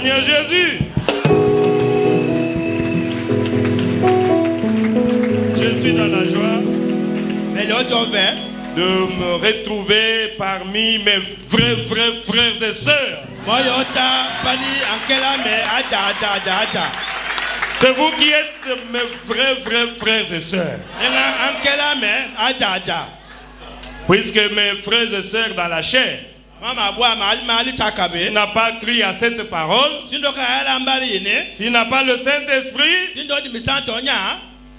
Seigneur Jésus. Je suis dans la joie de me retrouver parmi mes vrais frères et sœurs. C'est vous qui êtes mes vrais frères et sœurs. Puisque mes frères et sœurs dans la chair n'a pas cru à cette parole, s'il n'a pas le Saint-Esprit,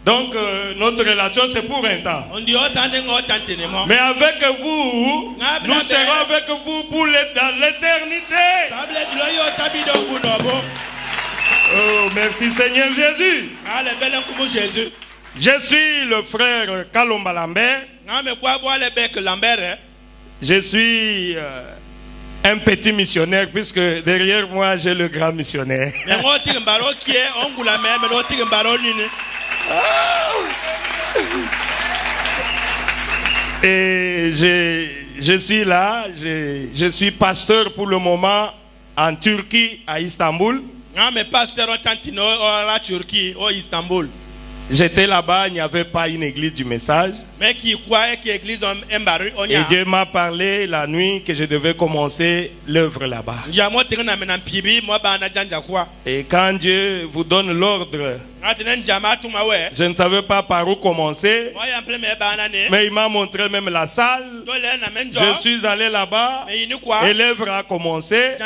donc notre relation c'est pour un temps. Mais avec vous, nous serons avec vous pour dans l'éternité. Oh, merci Seigneur Jésus. Je suis le frère Kalomba Lambert. Je suis un petit missionnaire puisque derrière moi j'ai le grand missionnaire. Et je suis là, je suis pasteur pour le moment en Turquie, à Istanbul. J'étais là-bas, il n'y avait pas une église du message. Et Dieu m'a parlé la nuit que je devais commencer l'œuvre là-bas. Et quand Dieu vous donne l'ordre, je ne savais pas par où commencer, mais il m'a montré même la salle. Je suis allé là-bas et l'œuvre a commencé.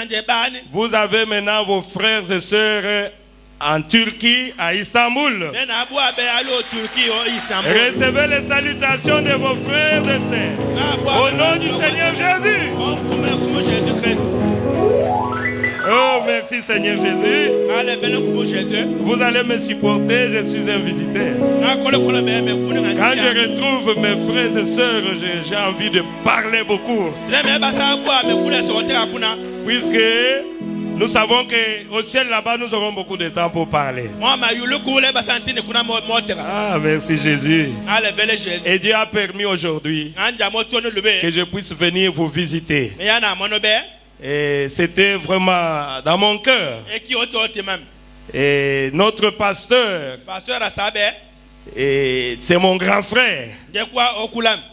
Vous avez maintenant vos frères et sœurs en Turquie, à Istanbul. Recevez les salutations de vos frères et sœurs. Au nom du Seigneur Jésus. Oh, merci Seigneur Jésus. Vous allez me supporter, je suis un visiteur. Quand je retrouve mes frères et sœurs, j'ai envie de parler beaucoup. Puisque nous savons qu'au ciel là-bas, nous aurons beaucoup de temps pour parler. Ah, merci Jésus. Et Dieu a permis aujourd'hui que je puisse venir vous visiter. Et c'était vraiment dans mon cœur. Et notre pasteur, et c'est mon grand frère.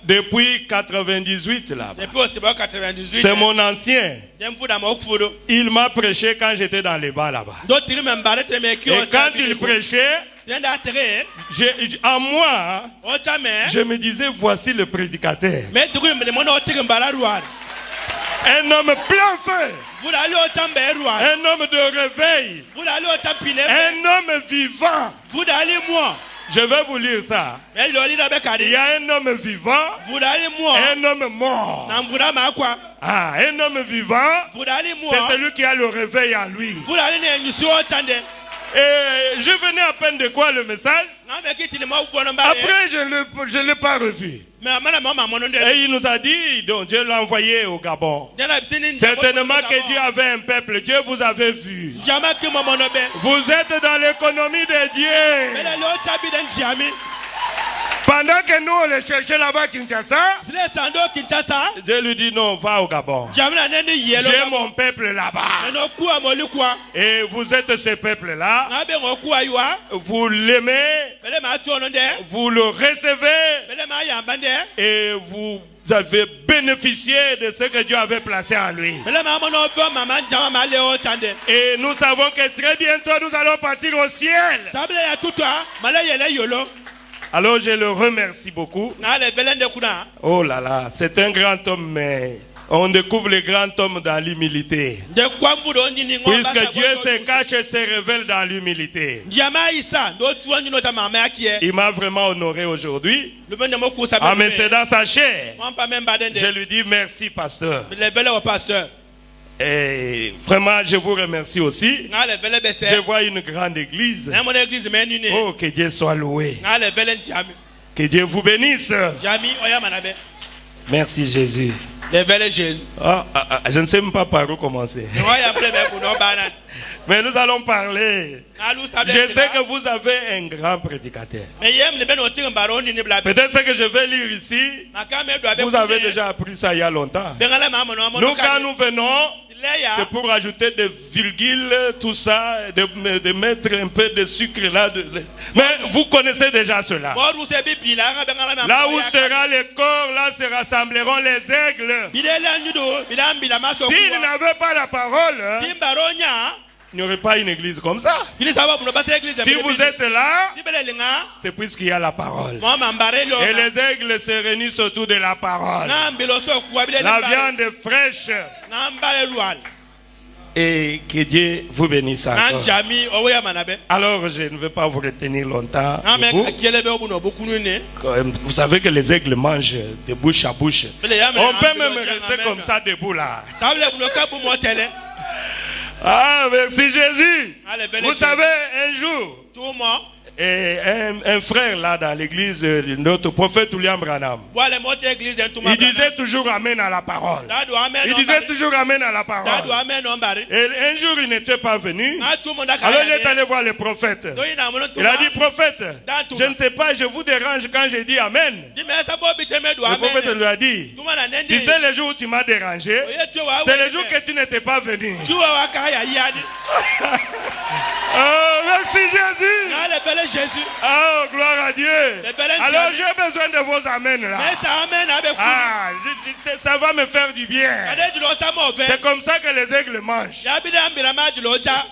Depuis 98 là. C'est mon ancien. Il m'a prêché quand j'étais dans les bas là-bas. Et quand il prêchait, en moi, je me disais, voici le prédicateur. Un homme plein feu. Un homme de réveil. Un homme vivant. Je vais vous lire ça. Il y a un homme vivant et un homme mort. Ah, un homme vivant, c'est celui qui a le réveil en lui. Et je venais à peine de quoi le message. Après, je ne l'ai pas revu. Et il nous a dit, donc Dieu l'a envoyé au Gabon. Certainement que Dieu avait un peuple. Dieu vous avait vu. Vous êtes dans l'économie de Dieu. Pendant que nous on les cherchait là-bas à Kinshasa, Dieu lui dit non, va au Gabon. J'ai mon peuple là-bas. Et vous êtes ce peuple-là. Vous l'aimez. Vous le recevez. Et vous avez bénéficié de ce que Dieu avait placé en lui. Et nous savons que très bientôt nous allons partir au ciel. Alors je le remercie beaucoup. Oh là là, c'est un grand homme, mais on découvre le grand homme dans l'humilité. Puisque Dieu se cache et se révèle dans l'humilité. Il m'a vraiment honoré aujourd'hui. En me cédant sa chair. Je lui dis merci, pasteur. Et vraiment, je vous remercie aussi. Je vois une grande église. Oh, que Dieu soit loué. Que Dieu vous bénisse. Merci Jésus. Oh, je ne sais même pas par où commencer. Mais nous allons parler. Je sais que vous avez un grand prédicateur. Peut-être ce que je vais lire ici, vous avez déjà appris ça il y a longtemps. Nous, quand nous venons, c'est pour ajouter des virgules, tout ça, de mettre un peu de sucre là. Mais vous connaissez déjà cela. Là où sera le corps, là se rassembleront les aigles. S'ils n'avaient pas la parole, il n'y aurait pas une église comme ça. Si vous êtes là, c'est puisqu'il y a la parole. Et les aigles se réunissent autour de la parole. La viande est fraîche. Et que Dieu vous bénisse encore. Alors je ne vais pas vous retenir longtemps. Vous savez que les aigles mangent de bouche à bouche. On peut même rester comme ça debout là. Ah, merci Jésus. Vous savez, un jour, et un frère là dans l'église de notre prophète William Branham, il disait toujours Amen à la parole. Il disait toujours Amen à la parole. Et un jour il n'était pas venu. Alors il est allé voir le prophète. Il a dit, prophète, je ne sais pas, je vous dérange quand je dis Amen. Le prophète lui a dit, tu sais le jour où tu m'as dérangé, c'est le jour que tu n'étais pas venu. Oh, merci Jésus. Oh, gloire à Dieu. Alors j'ai besoin de vos amens là. Ah, ça va me faire du bien. C'est comme ça que les aigles mangent.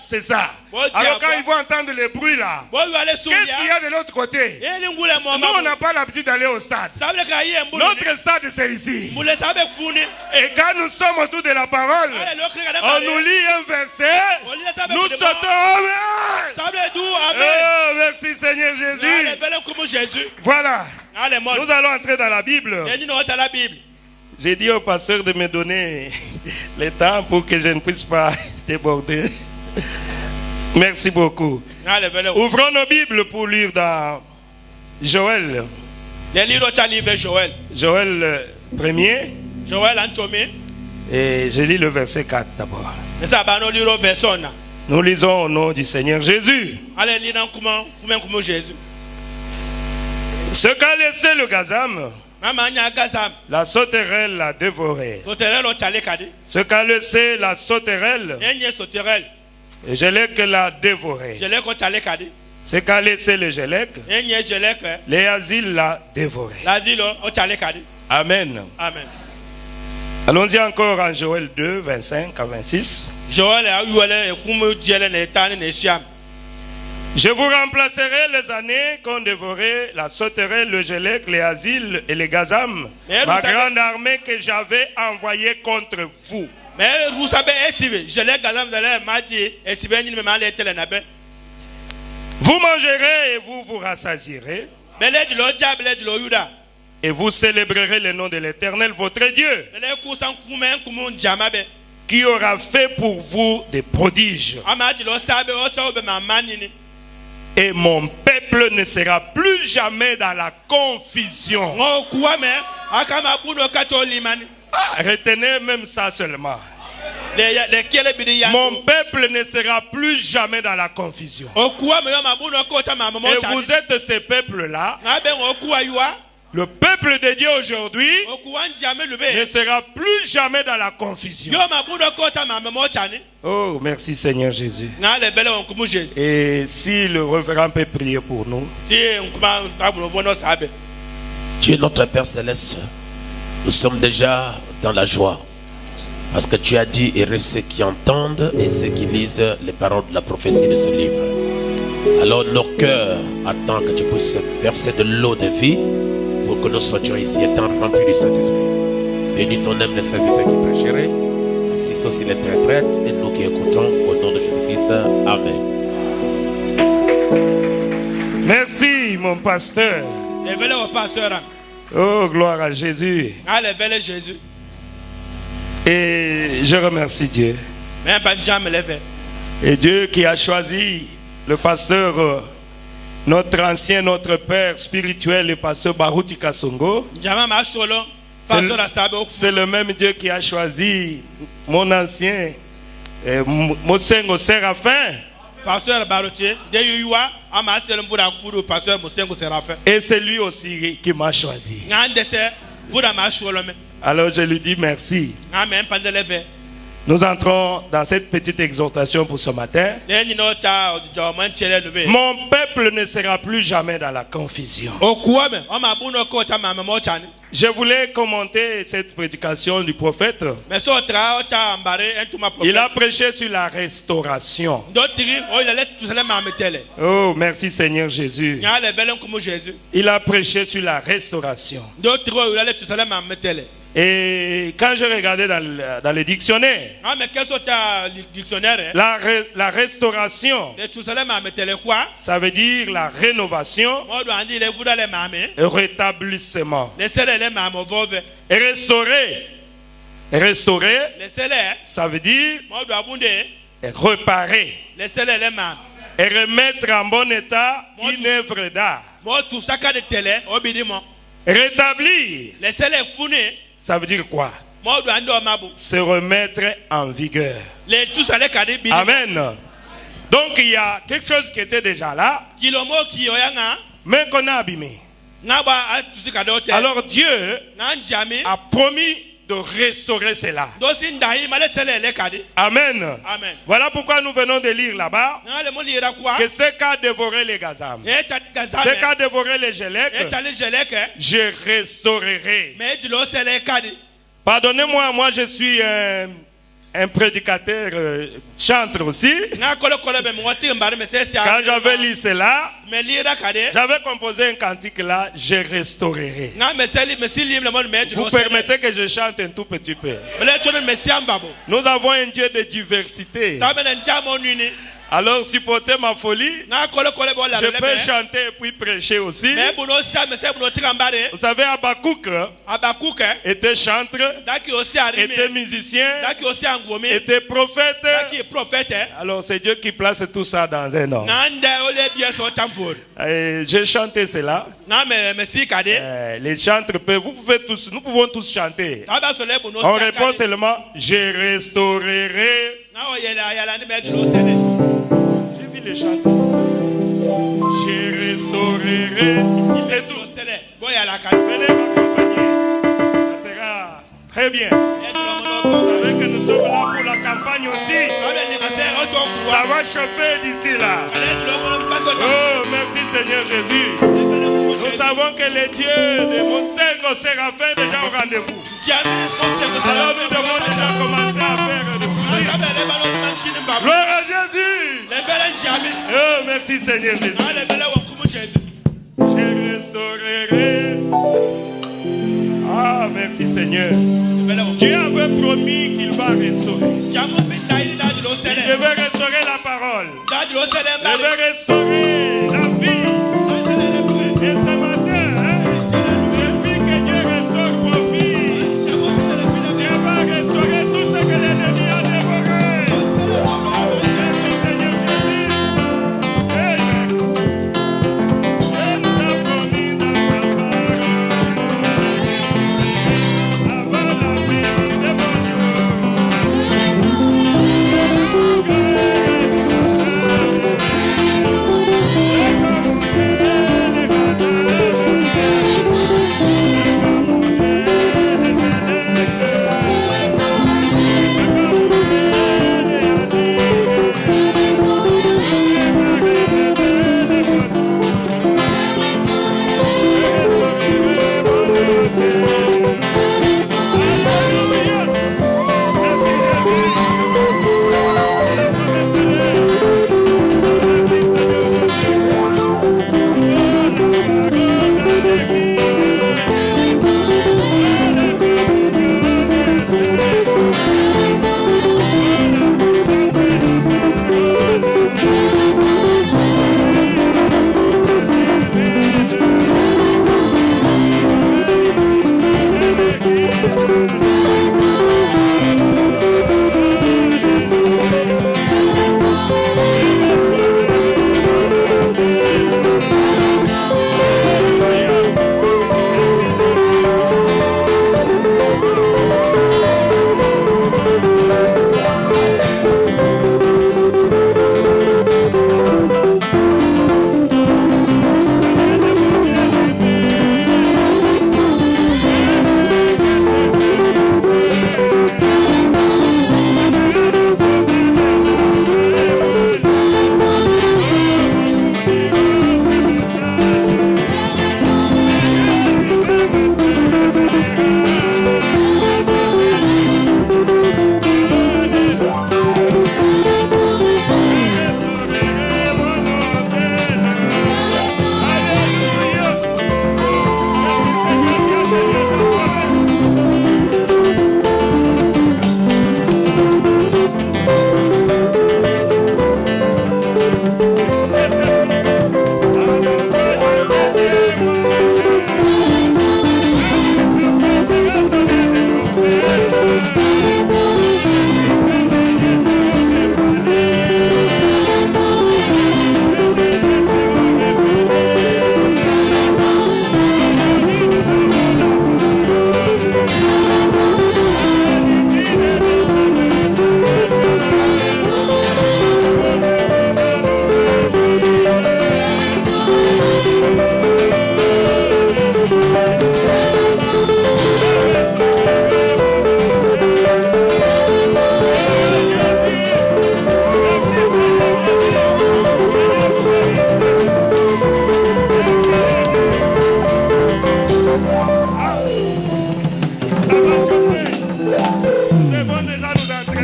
C'est ça. Alors quand ils vont entendre le bruit là, qu'est-ce qu'il y a de l'autre côté? Nous on n'a pas l'habitude d'aller au stade. Notre stade c'est ici. Et quand nous sommes autour de la parole, on nous lit un verset, nous sautons. Oh, merci Seigneur Jésus. Voilà. Nous allons entrer dans la Bible. J'ai dit au pasteur de me donner le temps pour que je ne puisse pas déborder. Merci beaucoup. Ouvrons nos Bibles pour lire dans Joël. Joël 1er. Et je lis le verset 4 d'abord. Nous lisons au nom du Seigneur Jésus. Ce qu'a laissé le gazam, la sauterelle l'a dévoré. Ce qu'a laissé la sauterelle, le gélec l'a dévoré. Ce qu'a laissé le gélec, l'Éazil l'a dévoré. Amen. Allons-y encore en Joël 2, 25 à 26. Je vous remplacerai les années qu'ont dévoré la sauterelle, le gélec, les asiles et les gazam, ma grande armée que j'avais envoyée contre vous. Vous mangerez et vous vous rassasierez. Et vous célébrerez le nom de l'Éternel, votre Dieu, qui aura fait pour vous des prodiges. Et mon peuple ne sera plus jamais dans la confusion. Retenez même ça seulement. Mon peuple ne sera plus jamais dans la confusion. Et vous êtes ce peuple-là. Le peuple de Dieu aujourd'hui ne sera plus jamais dans la confusion. Oh, merci Seigneur Jésus. Et si le révérend peut prier pour nous. Dieu notre Père Céleste, nous sommes déjà dans la joie. Parce que tu as dit, heureux ceux qui entendent et ceux qui lisent les paroles de la prophétie de ce livre. Alors nos cœurs attendent que tu puisses verser de l'eau de vie pour que nous soyons ici étant remplis du Saint-Esprit. Bénis ton âme, les serviteurs qui prêcheraient, ainsi aussi les interprètes et nous qui écoutons au nom de Jésus-Christ. Amen. Merci mon pasteur. Oh, gloire à Jésus. Et je remercie Dieu. Et Dieu qui a choisi le pasteur, notre ancien, notre père spirituel, le pasteur Baruti Kasongo. C'est le même Dieu qui a choisi mon ancien Mosengo Séraphin. Et c'est lui aussi qui m'a choisi. Alors je lui dis merci. Nous entrons dans cette petite exhortation pour ce matin. Mon peuple ne sera plus jamais dans la confusion. Je voulais commenter cette prédication du prophète. Il a prêché sur la restauration. Oh, merci Seigneur Jésus. Il a prêché sur la restauration. Et quand je regardais dans le dictionnaire, la restauration, ça veut dire la rénovation, le rétablissement. Et restaurer, ça veut dire réparer et remettre en bon état une œuvre d'art. Rétablir, ça veut dire quoi? Se remettre en vigueur. Amen. Donc il y a quelque chose qui était déjà là, mais qu'on a abîmé. Alors Dieu a promis de restaurer cela. Amen. Voilà pourquoi nous venons de lire là-bas que ce qu'a dévoré les Gazam, ce qu'a dévoré les Gélec, je restaurerai. Pardonnez-moi, moi je suis un prédicateur chantre aussi. Quand j'avais lu cela, j'avais composé un cantique là, je restaurerai. Vous permettez que je chante un tout petit peu. Nous avons un Dieu de diversité. Alors supportez ma folie. Je peux chanter et puis prêcher aussi. Vous savez, Habakkuk était chantre, était musicien, était prophète. Alors c'est Dieu qui place tout ça dans un homme. J'ai chanté cela. Les chantres peuvent, nous pouvons tous chanter. On répond seulement, je restaurerai. Les chants. Je restaurerai. C'est tout. Venez m'accompagner. Ça sera très bien. Vous savez que nous sommes là pour la campagne aussi. Ça va chauffer d'ici là. Oh, merci Seigneur Jésus. Nous savons que les dieux de Monseigneur Séraphin déjà au rendez-vous. Alors nous devons déjà commencer à faire de fruits. Gloire à Jésus. Oh, merci Seigneur Jésus. Je restaurerai. Ah, merci Seigneur. Dieu avait promis qu'il va restaurer. Il devait restaurer la parole. Il devait restaurer la vie. Et ce matin, j'ai vu que Dieu restaure vos vies. Dieu va restaurer tout ce que l'ennemi a dévoré.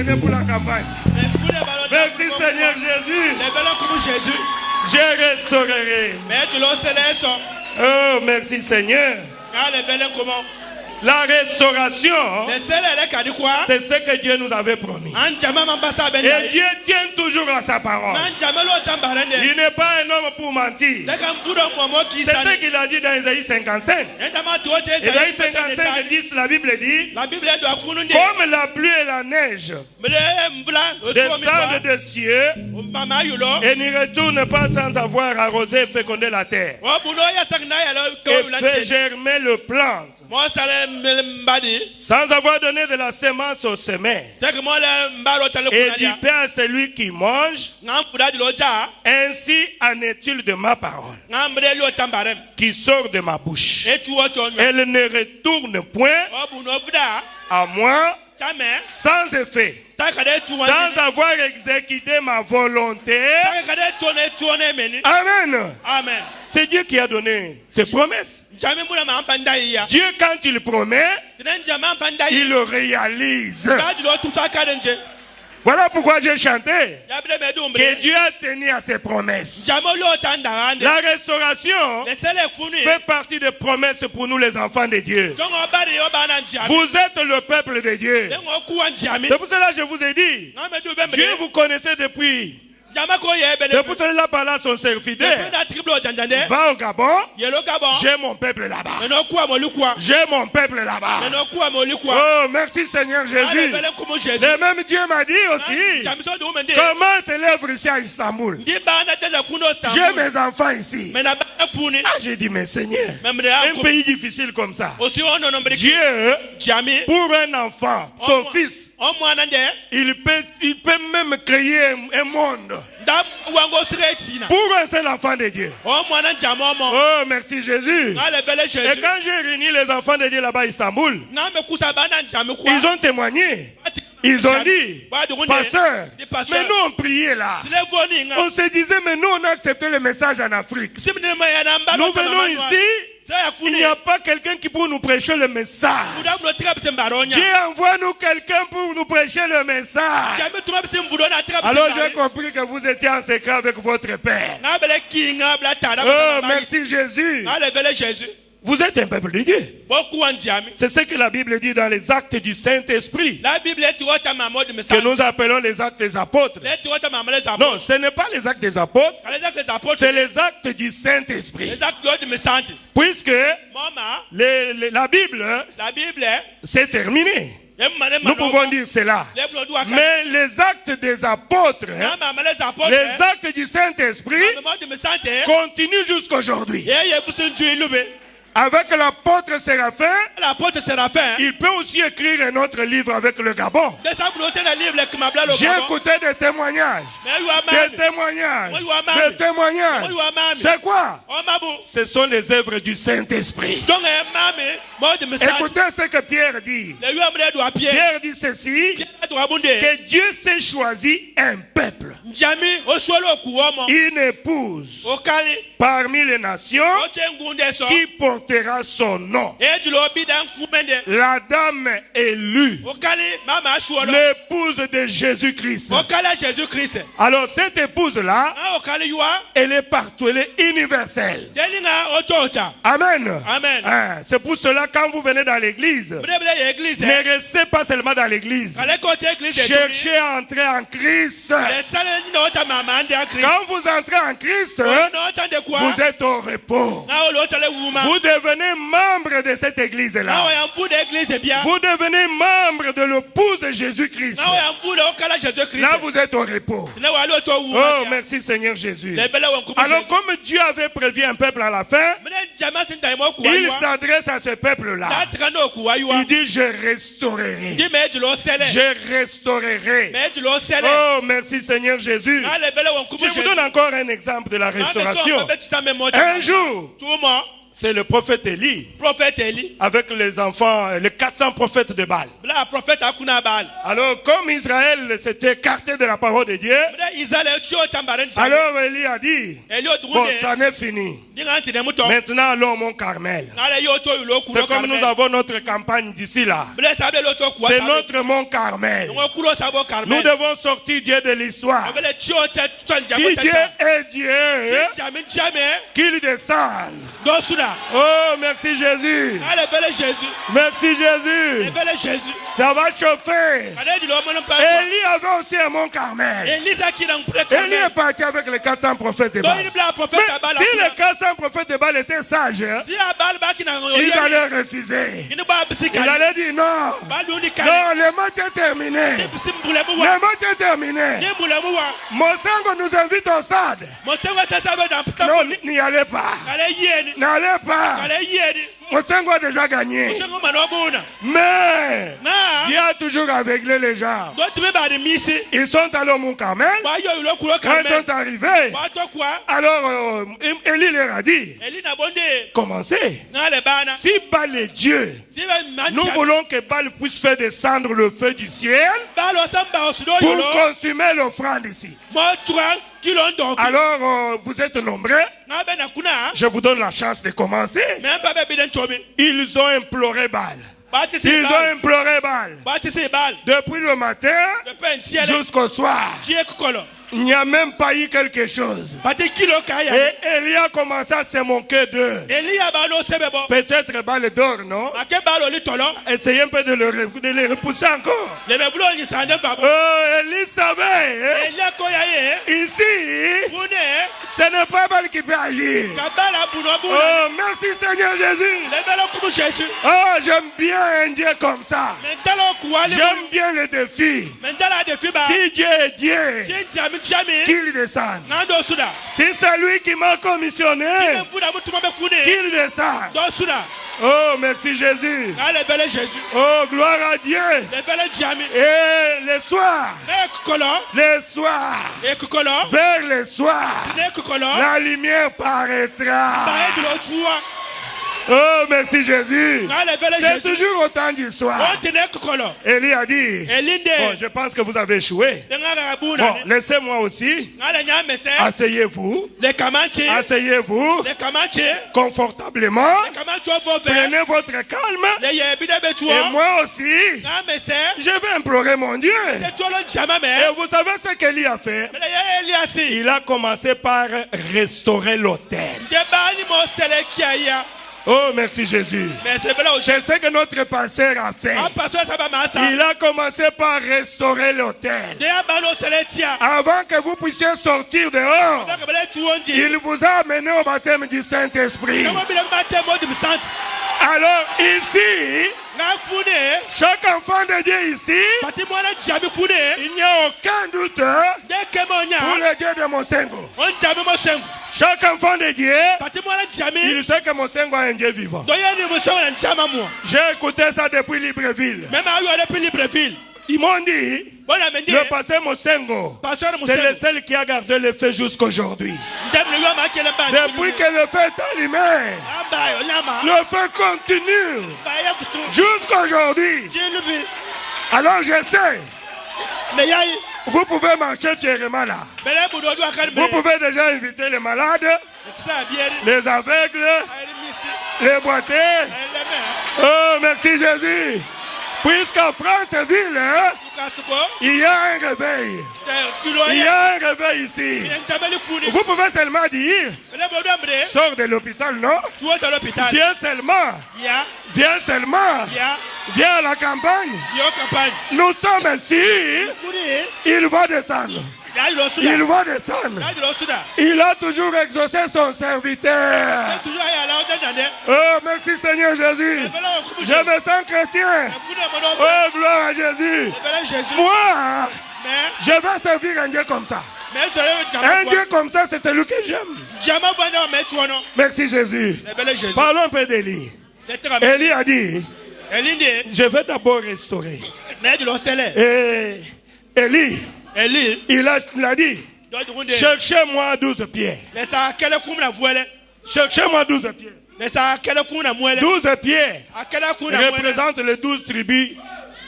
donné pour la campagne. Merci Seigneur Jésus. Je restaurerai. Oh, merci Seigneur. La restauration, c'est ce que Dieu nous avait promis. Et Dieu tient toujours à sa parole. Il n'est pas un homme pour mentir. C'est ce qu'il a dit dans Isaïe 55. Isaïe 55, 10, la Bible dit, comme la pluie et la neige descendent des cieux et n'y retournent pas sans avoir arrosé et fécondé la terre et fait germer le plante sans avoir donné de la semence au semeur et du pain à celui qui mange, ainsi en est-il de ma parole qui sort de ma bouche. Elle ne retourne point à moi sans effet, sans avoir exécuté ma volonté. Amen. Amen. C'est Dieu qui a donné ses promesses. Dieu, quand il promet, il le réalise. Voilà pourquoi j'ai chanté que Dieu a tenu à ses promesses. La restauration fait partie des promesses pour nous les enfants de Dieu. Vous êtes le peuple de Dieu. C'est pour cela que je vous ai dit, Dieu vous connaissez depuis. C'est pour cela que là son serviteur va au Gabon. J'ai mon peuple là-bas. J'ai mon peuple là-bas. Oh, merci Seigneur Jésus. Le même Dieu m'a dit aussi comment s'élève ici à Istanbul. J'ai mes enfants ici. J'ai dit, mais Seigneur, un pays difficile comme ça, Dieu, pour un enfant, son fils, il peut même créer un monde pour un seul enfant de Dieu. Oh, merci Jésus. Et quand j'ai réuni les enfants de Dieu là-bas à Istanbul, ils ont témoigné. Ils ont dit, pasteur, mais nous on priait là. On se disait, mais nous on a accepté le message en Afrique. Nous venons ici. Il n'y a pas quelqu'un qui peut nous prêcher le message. Dieu envoie nous quelqu'un pour nous prêcher le message. Alors j'ai compris que vous étiez en secret avec votre Père. Oh, merci Jésus. Vous êtes un peuple de Dieu. C'est ce que la Bible dit dans les actes du Saint-Esprit, que nous appelons les actes des apôtres. Non, ce n'est pas les actes des apôtres, c'est les actes du Saint-Esprit. Puisque la Bible, c'est terminé. Nous pouvons dire cela. Mais les actes des apôtres, les actes du Saint-Esprit continuent jusqu'aujourd'hui. Avec l'apôtre Séraphin, il peut aussi écrire un autre livre avec le Gabon. J'ai écouté des témoignages. Des témoignages. C'est quoi? Ce sont les œuvres du Saint-Esprit. Écoutez ce que Pierre dit. Pierre dit ceci, que Dieu s'est choisi un peuple, une épouse parmi les nations qui portera son nom. La dame élue, l'épouse de Jésus-Christ. Alors cette épouse-là, elle est partout, elle est universelle. Amen. C'est pour cela quand vous venez dans l'église, ne restez pas seulement dans l'église. Cherchez à entrer en Christ. Quand vous entrez en Christ, vous êtes au repos. Vous devenez membre de cette église-là. Vous devenez membre de l'épouse de Jésus-Christ. Là, vous êtes au repos. Oh, merci Seigneur Jésus. Alors, comme Dieu avait prévu un peuple à la fin, il s'adresse à ce peuple-là. Il dit, je restaurerai. Je restaurerai. Oh, merci Seigneur Jésus. Je vous donne encore un exemple de la restauration. Un jour, C'est le prophète Élie. Avec les enfants, les 400 prophètes de Baal. Alors, comme Israël s'était écarté de la parole de Dieu, alors Élie a dit, bon, ça n'est fini. Maintenant, allons au mont Carmel. C'est comme nous avons notre campagne d'ici là. C'est notre mont Carmel. Nous devons sortir Dieu de l'histoire. Si Dieu est Dieu, qu'il descende. Oh, merci Jésus. Merci Jésus. Ça va chauffer. Élie avait aussi un mont Carmel. Élie est parti avec les 400 prophètes de Baal. Mais si les 400 prophètes de Baal étaient sages, ils allaient refuser. Ils allaient dire non. Non, le match est terminé. Le match est terminé. Mosengo nous invite au stade. Non, n'y allez pas. N'allez pas. Mosengo a déjà gagné. Mais Dieu a toujours aveuglé les gens. Ils sont allés au Mont Carmel. Quand ils sont arrivés, alors Élie leur a dit, commencez. Si Baal est Dieu, nous voulons que Baal puisse faire descendre le feu du ciel pour consumer l'offrande ici. Alors, vous êtes nombreux. Je vous donne la chance de commencer. Ils ont imploré Baal. Ils ont imploré Baal. Depuis le matin jusqu'au soir. Il n'y a même pas eu quelque chose. Et Élie a commencé à se moquer d'eux. Peut-être Baal dort, non? Essayez un peu de les repousser encore. Oh, Élie savait. Ici, ce n'est pas Baal qui peut agir. Oh, merci Seigneur Jésus. Oh, j'aime bien un Dieu comme ça. J'aime bien les défis. Si Dieu est Dieu, qu'il descende. Si c'est lui qui m'a commissionné, qu'il descende. Oh, merci Jésus. Oh, gloire à Dieu. Et les soirs, vers les soirs, la lumière paraîtra. Oh, merci Jésus. C'est toujours au temps du soir. Élie a dit, bon, je pense que vous avez échoué. Bon, laissez-moi aussi. Asseyez-vous. Asseyez-vous confortablement. Prenez votre calme. Et moi aussi, je vais implorer mon Dieu. Et vous savez ce qu'Élie a fait? Il a commencé par restaurer l'autel. Oh, merci Jésus. C'est ce que notre pasteur a fait. Il a commencé par restaurer l'autel. Avant que vous puissiez sortir dehors, il vous a amené au baptême du Saint-Esprit. Alors ici, chaque enfant de Dieu ici, il n'y a aucun doute pour le Dieu de Mosengo. Chaque enfant de Dieu, il sait que Mosengo est un Dieu vivant. J'ai écouté ça depuis Libreville. Ils m'ont dit, le pasteur Mosengo, c'est le seul qui a gardé le feu jusqu'aujourd'hui. Depuis que le feu est allumé, le feu continue jusqu'aujourd'hui. Alors je sais, vous pouvez marcher fièrement là. Vous pouvez déjà inviter les malades, les aveugles, les boiteux. Oh, merci Jésus. Puisqu'en Franceville, il y a un réveil. Il y a un réveil ici. Vous pouvez seulement dire, sors de l'hôpital, non? Viens seulement. Viens seulement. Viens à la campagne. Nous sommes ici. Il va descendre. Il va descendre. Il a toujours exaucé son serviteur. Oh, merci Seigneur Jésus. Je me sens chrétien. Oh, gloire à Jésus. Moi, je vais servir un Dieu comme ça. Un Dieu comme ça, c'est celui que j'aime. Merci Jésus. Parlons un peu d'Élie. Élie a dit, je vais d'abord restaurer. Et Élie, il a dit, cherchez-moi 12 pierres. Cherchez-moi 12 pierres. 12 pierres représentent les 12 tribus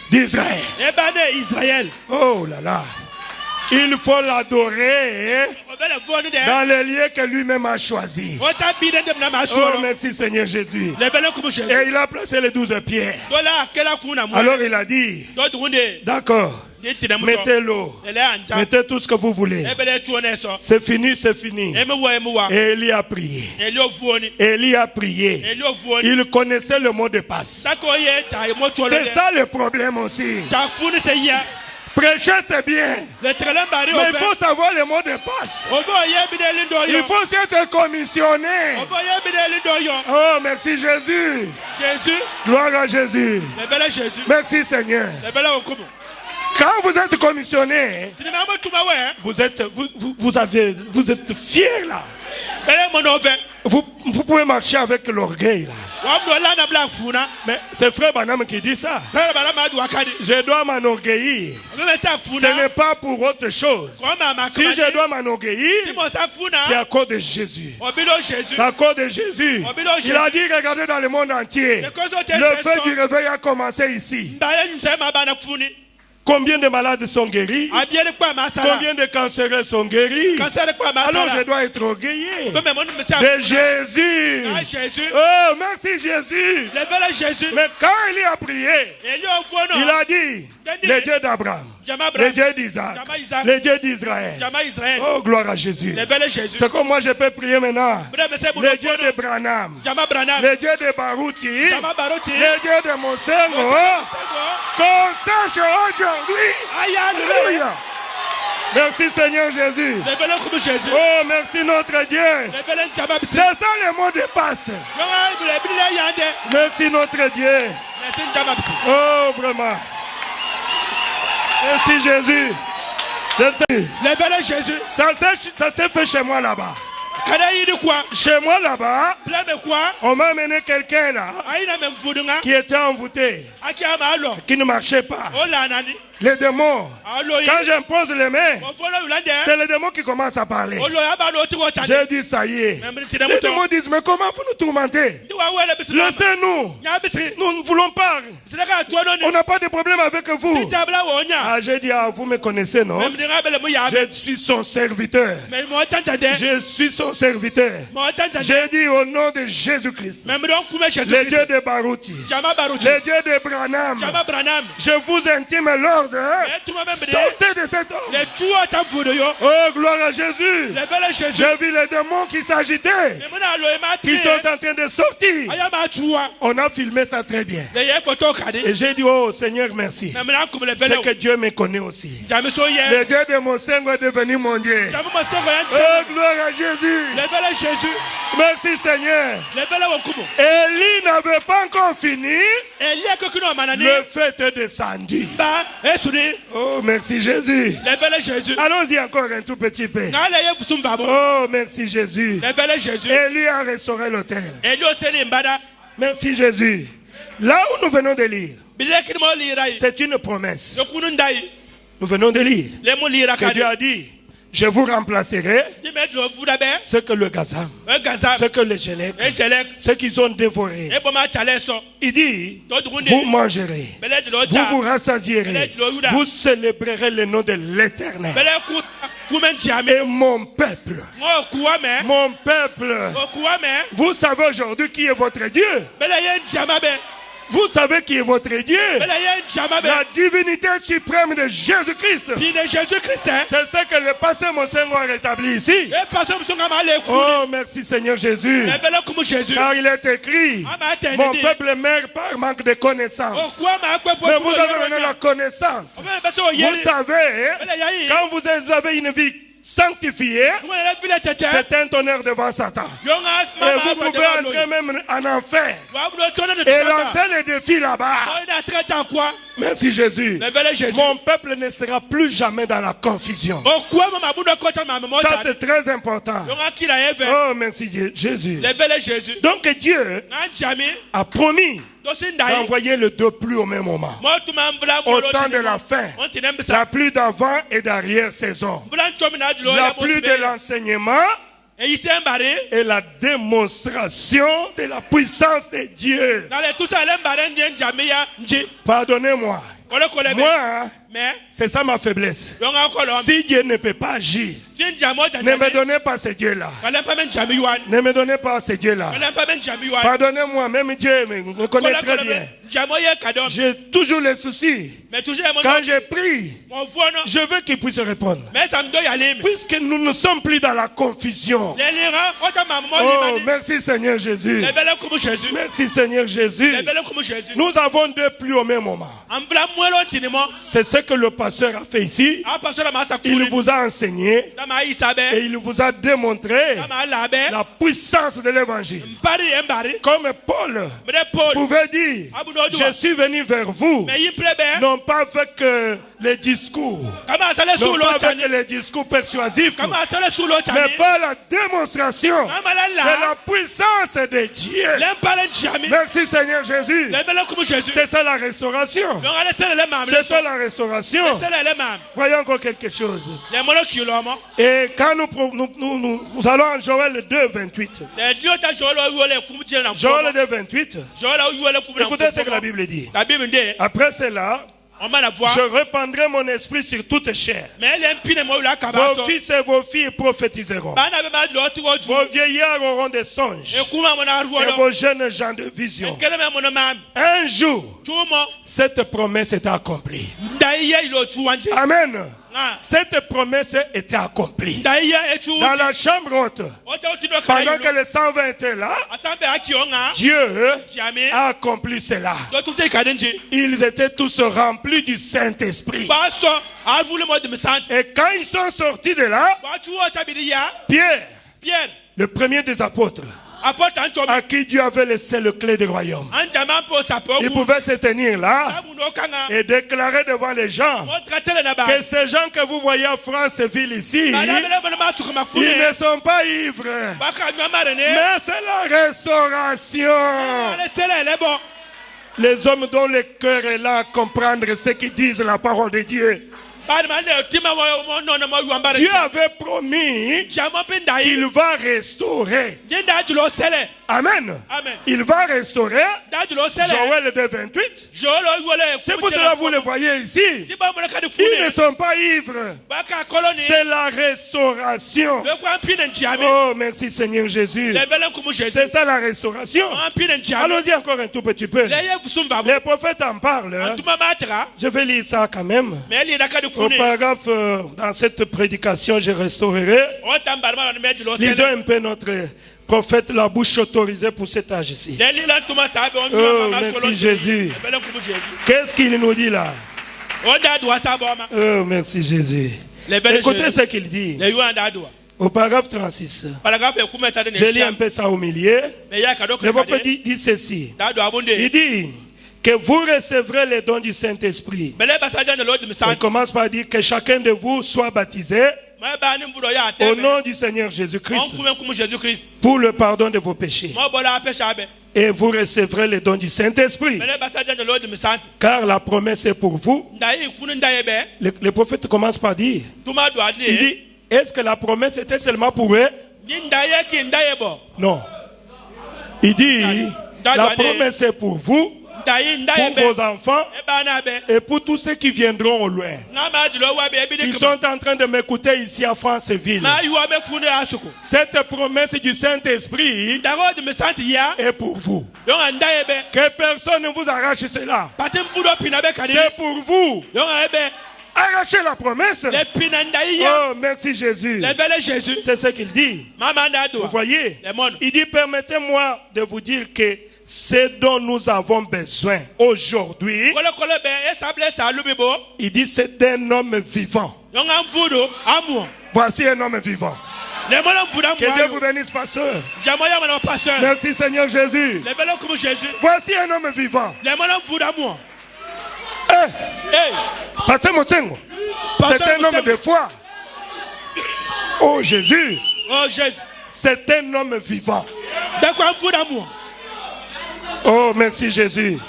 d'Israël. Oh là là. Il faut l'adorer dans les lieux que lui-même a choisis. Oh, merci Seigneur Jésus. Et il a placé les 12 pierres. Alors il a dit, d'accord, mettez l'eau, mettez tout ce que vous voulez. C'est fini, c'est fini. Et Élie a prié. Élie a prié. Il connaissait le mot de passe. C'est ça le problème aussi. Prêcher c'est bien, mais il faut savoir le mot de passe. Il faut aussi être commissionné. Oh, merci Jésus. Gloire à Jésus. Merci Seigneur. Quand vous êtes commissionné, vous êtes fier là. Vous pouvez marcher avec l'orgueil là. Mais c'est frère Branham qui dit ça. Je dois m'enorgueillir. Ce n'est pas pour autre chose. Si je dois m'enorgueillir, c'est à cause de Jésus. C'est à cause de Jésus. Il a dit, regardez dans le monde entier. Le feu du réveil a commencé ici. Combien de malades sont guéris? Combien de cancéreux sont guéris? Alors je dois être orgueillé de Jésus. Oh, merci Jésus. Mais quand il a prié, il a dit, le Dieu d'Abraham, le Dieu d'Isaac, le Dieu d'Israël. Oh, gloire à Jésus. C'est comme moi je peux prier maintenant. Le Dieu de Branham, le Dieu de Baruti, le Dieu de Mosengo. Qu'on sache aujourd'hui. Alléluia. Merci Seigneur Jésus. Oh, merci notre Dieu. C'est ça le mot de passe. Merci notre Dieu. Oh, vraiment. Merci Jésus. Ça s'est fait chez moi là-bas. Chez moi là-bas, on m'a amené quelqu'un là qui était envoûté, qui ne marchait pas. Les démons, quand j'impose les mains, c'est les démons qui commencent à parler. J'ai dit ça y est. Les démons disent, mais comment vous nous tourmentez? Laissez-nous. Nous ne voulons pas. On n'a pas de problème avec vous. Ah, j'ai dit, ah, vous me connaissez, non? Je suis son serviteur. Je suis son serviteur. J'ai dit au nom de Jésus-Christ, le Dieu de Baruti, le Dieu de Branham, je vous intime l'ordre. Sortez de cet homme. Oh, gloire à Jésus. J'ai vu les démons qui s'agitaient, qui sont en train de sortir. On a filmé ça très bien. Et j'ai dit, oh Seigneur, merci. C'est que Dieu me connaît aussi. Le Dieu de Mosengo est devenu mon Dieu. Oh, gloire à Jésus. Merci Seigneur. Élie n'avait pas encore fini. Le feu est descendu. Oh, merci Jésus. Allons-y encore un tout petit peu. Oh, merci Jésus. Élie a restauré l'autel. Merci Jésus. Là où nous venons de lire, c'est une promesse. Nous venons de lire que Dieu a dit, je vous remplacerai ce que le Gazam, ce que les Gélec, ce qu'ils ont dévoré. Il dit, vous mangerez, vous vous rassasierez, vous célébrerez le nom de l'Éternel. Et mon peuple, vous savez aujourd'hui qui est votre Dieu? Vous savez qui est votre Dieu? La divinité suprême de Jésus-Christ. C'est ce que le pasteur Mosengo a rétabli ici. Oh, merci Seigneur Jésus. Car il est écrit, mon peuple meurt par manque de connaissance. Mais vous avez maintenant la connaissance. Vous savez, quand vous avez une vie sanctifié, c'est un tonnerre devant Satan. Et vous pouvez entrer même en enfer et lancer les défis là-bas. Merci Jésus. Mon peuple ne sera plus jamais dans la confusion. Ça c'est très important. Oh, merci Jésus. Donc Dieu a promis d'envoyer le deux pluies au même moment. Au temps de la fin, la pluie d'avant et d'arrière saison, la pluie de l'enseignement est la démonstration de la puissance de Dieu. Pardonnez-moi. Moi, c'est ça ma faiblesse. Si Dieu ne peut pas agir, ne me donnez pas ce Dieu-là. Ne me donnez pas ce Dieu-là. Pardonnez-moi, même Dieu me connaît très bien. J'ai toujours les soucis. Quand je prie, je veux qu'il puisse répondre. Puisque nous ne sommes plus dans la confusion. Oh, merci Seigneur Jésus. Merci Seigneur Jésus. Nous avons deux pluies au même moment. C'est ce que le pasteur a fait ici. Il vous a enseigné et il vous a démontré la puissance de l'évangile. Comme Paul pouvait dire, je suis venu vers vous, non pas avec les discours, non pas avec les discours persuasifs, mais par la démonstration de la puissance de Dieu. Merci Seigneur Jésus. C'est ça la restauration. C'est ça la restauration. Voyons encore quelque chose. Et quand nous allons en Joël 2, 28. Joël 2, 28. Écoutez ce que la Bible dit. Après cela, je répandrai mon esprit sur toute chair. Vos fils et vos filles prophétiseront. Vos vieillards auront des songes. Et vos jeunes gens de vision. Un jour, cette promesse est accomplie. Amen. Cette promesse était accomplie. Dans la chambre haute, pendant que les 120 étaient là, Dieu a accompli cela. Ils étaient tous remplis du Saint-Esprit. Et quand ils sont sortis de là, Pierre, le premier des apôtres, à qui Dieu avait laissé le clé du royaume, il pouvait se tenir là et déclarer devant les gens que ces gens que vous voyez à Franceville ici, ils ne sont pas ivres, mais c'est la restauration. Les hommes dont le cœur est là à comprendre ce qu'ils disent la parole de Dieu. Dieu avait promis qu'il va restaurer. Amen. Il va restaurer. Joël 2, 28. C'est pour cela que vous le voyez ici. Ils ne sont pas ivres. C'est la restauration. Oh, merci Seigneur Jésus. C'est ça la restauration. Allons-y encore un tout petit peu. Les prophètes en parlent. Je vais lire ça quand même. Au paragraphe, dans cette prédication, je restaurerai. Lisons un peu notre prophète, la bouche autorisée pour cet âge ici. Oh, merci Jésus. Qu'est-ce qu'il nous dit là? Oh, merci Jésus. Écoutez ce qu'il dit. Au paragraphe 36. Je lis un peu ça au milieu. Le prophète dit ceci. Il dit que vous recevrez les dons du Saint-Esprit. Il commence par dire que chacun de vous soit baptisé au nom du Seigneur Jésus-Christ pour le pardon de vos péchés. Et vous recevrez les dons du Saint-Esprit. Car la promesse est pour vous. Le prophète commence par dire, il dit, est-ce que la promesse était seulement pour eux? Non. Il dit, la promesse est pour vous, pour vos enfants et pour tous ceux qui viendront au loin, qui sont en train de m'écouter ici à Franceville. Cette promesse du Saint-Esprit est pour vous. Que personne ne vous arrache cela. C'est pour vous. Arrachez la promesse. Oh, merci Jésus. C'est ce qu'il dit. Vous voyez, il dit, permettez-moi de vous dire que ce dont nous avons besoin aujourd'hui, il dit, c'est d'un homme vivant. Voici un homme vivant. Que Dieu vous bénisse, pasteur. Merci Seigneur Jésus. Voici un homme vivant. Pasteur Motengo, c'est un homme de foi. Oh Jésus, c'est un homme vivant. Oh, merci Jésus.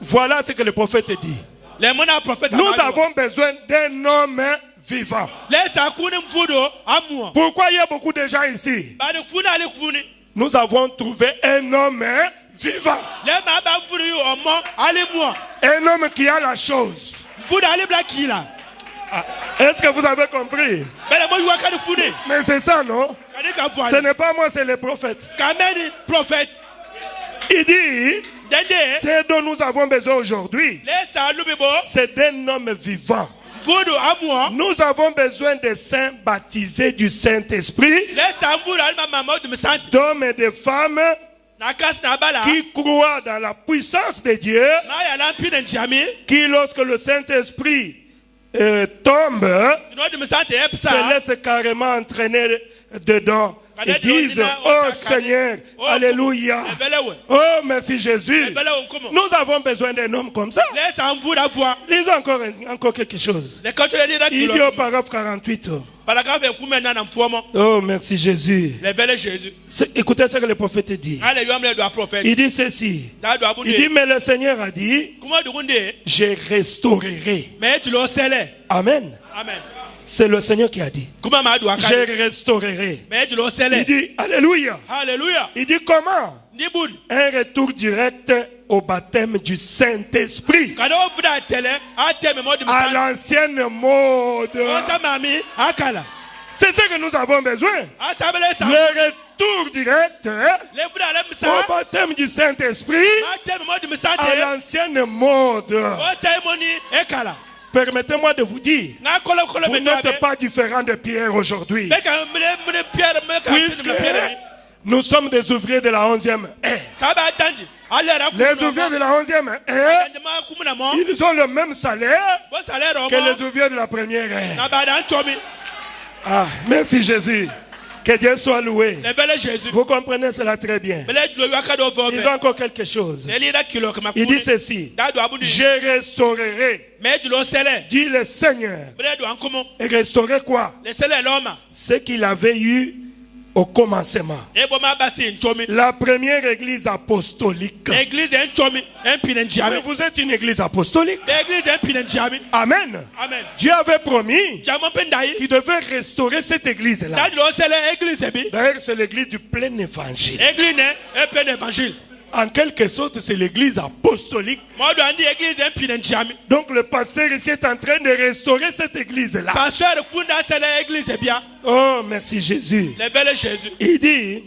Voilà ce que le prophète dit. Nous avons besoin d'un homme vivant. Pourquoi il y a beaucoup de gens ici? Nous avons trouvé un homme vivant. Un homme qui a la chose. Est-ce que vous avez compris? Mais c'est ça, non? Ce n'est pas moi, c'est le prophète. Il dit, ce dont nous avons besoin aujourd'hui, c'est d'un homme vivant. Nous avons besoin de saints baptisés du Saint-Esprit, d'hommes et de femmes qui croient dans la puissance de Dieu, qui, lorsque le Saint-Esprit tombe, se laisse carrément entraîner dedans. Ils disent, oh Seigneur, alléluia, oh merci Jésus. Nous avons besoin d'un homme comme ça. Lisons encore quelque chose. Il dit au paragraphe 48. Oh merci Jésus. Écoutez ce que le prophète dit. Il dit ceci. Il dit, mais le Seigneur a dit, je restaurerai. Amen. C'est le Seigneur qui a dit, je restaurerai. Il dit, alléluia. Il dit comment? Un retour direct au baptême du Saint-Esprit, à l'ancienne mode. C'est ce que nous avons besoin. Le retour direct au baptême du Saint-Esprit, à l'ancienne mode. Permettez-moi de vous dire, vous n'êtes pas différent de Pierre aujourd'hui. Puisque nous sommes des ouvriers de la 11e ère. Les ouvriers de la 11e ère, ils ont le même salaire que les ouvriers de la première ère. Ah, merci Jésus. Que Dieu soit loué. Vous comprenez cela très bien. Ils ont encore quelque chose. Il dit ceci. Je restaurerai. Dit le Seigneur. Et restaurer quoi? Ce qu'il avait eu au commencement. La première église apostolique. Mais vous êtes une église apostolique. Amen. Dieu avait promis qu'il devait restaurer cette église-là. D'ailleurs, c'est l'église du plein évangile. En quelque sorte, c'est l'église apostolique. Donc le pasteur ici est en train de restaurer cette église-là. Oh, merci Jésus. Il dit,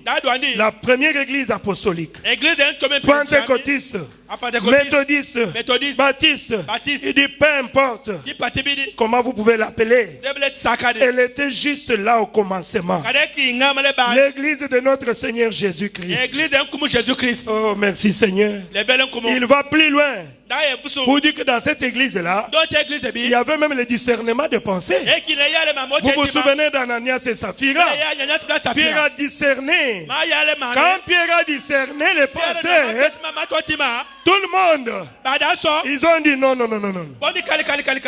la première église apostolique, pentecôtiste, méthodiste, baptiste, il dit, peu importe comment vous pouvez l'appeler, elle était juste là au commencement. L'église de notre Seigneur Jésus-Christ. Oh, merci Seigneur. Il va plus loin pour dire que dans cette église-là, il y avait même le discernement de pensée. Vous vous souvenez d'Ananias et Saphira? Pierre a discerné. Quand Pierre a discerné les pensées, tout le monde, ils ont dit non.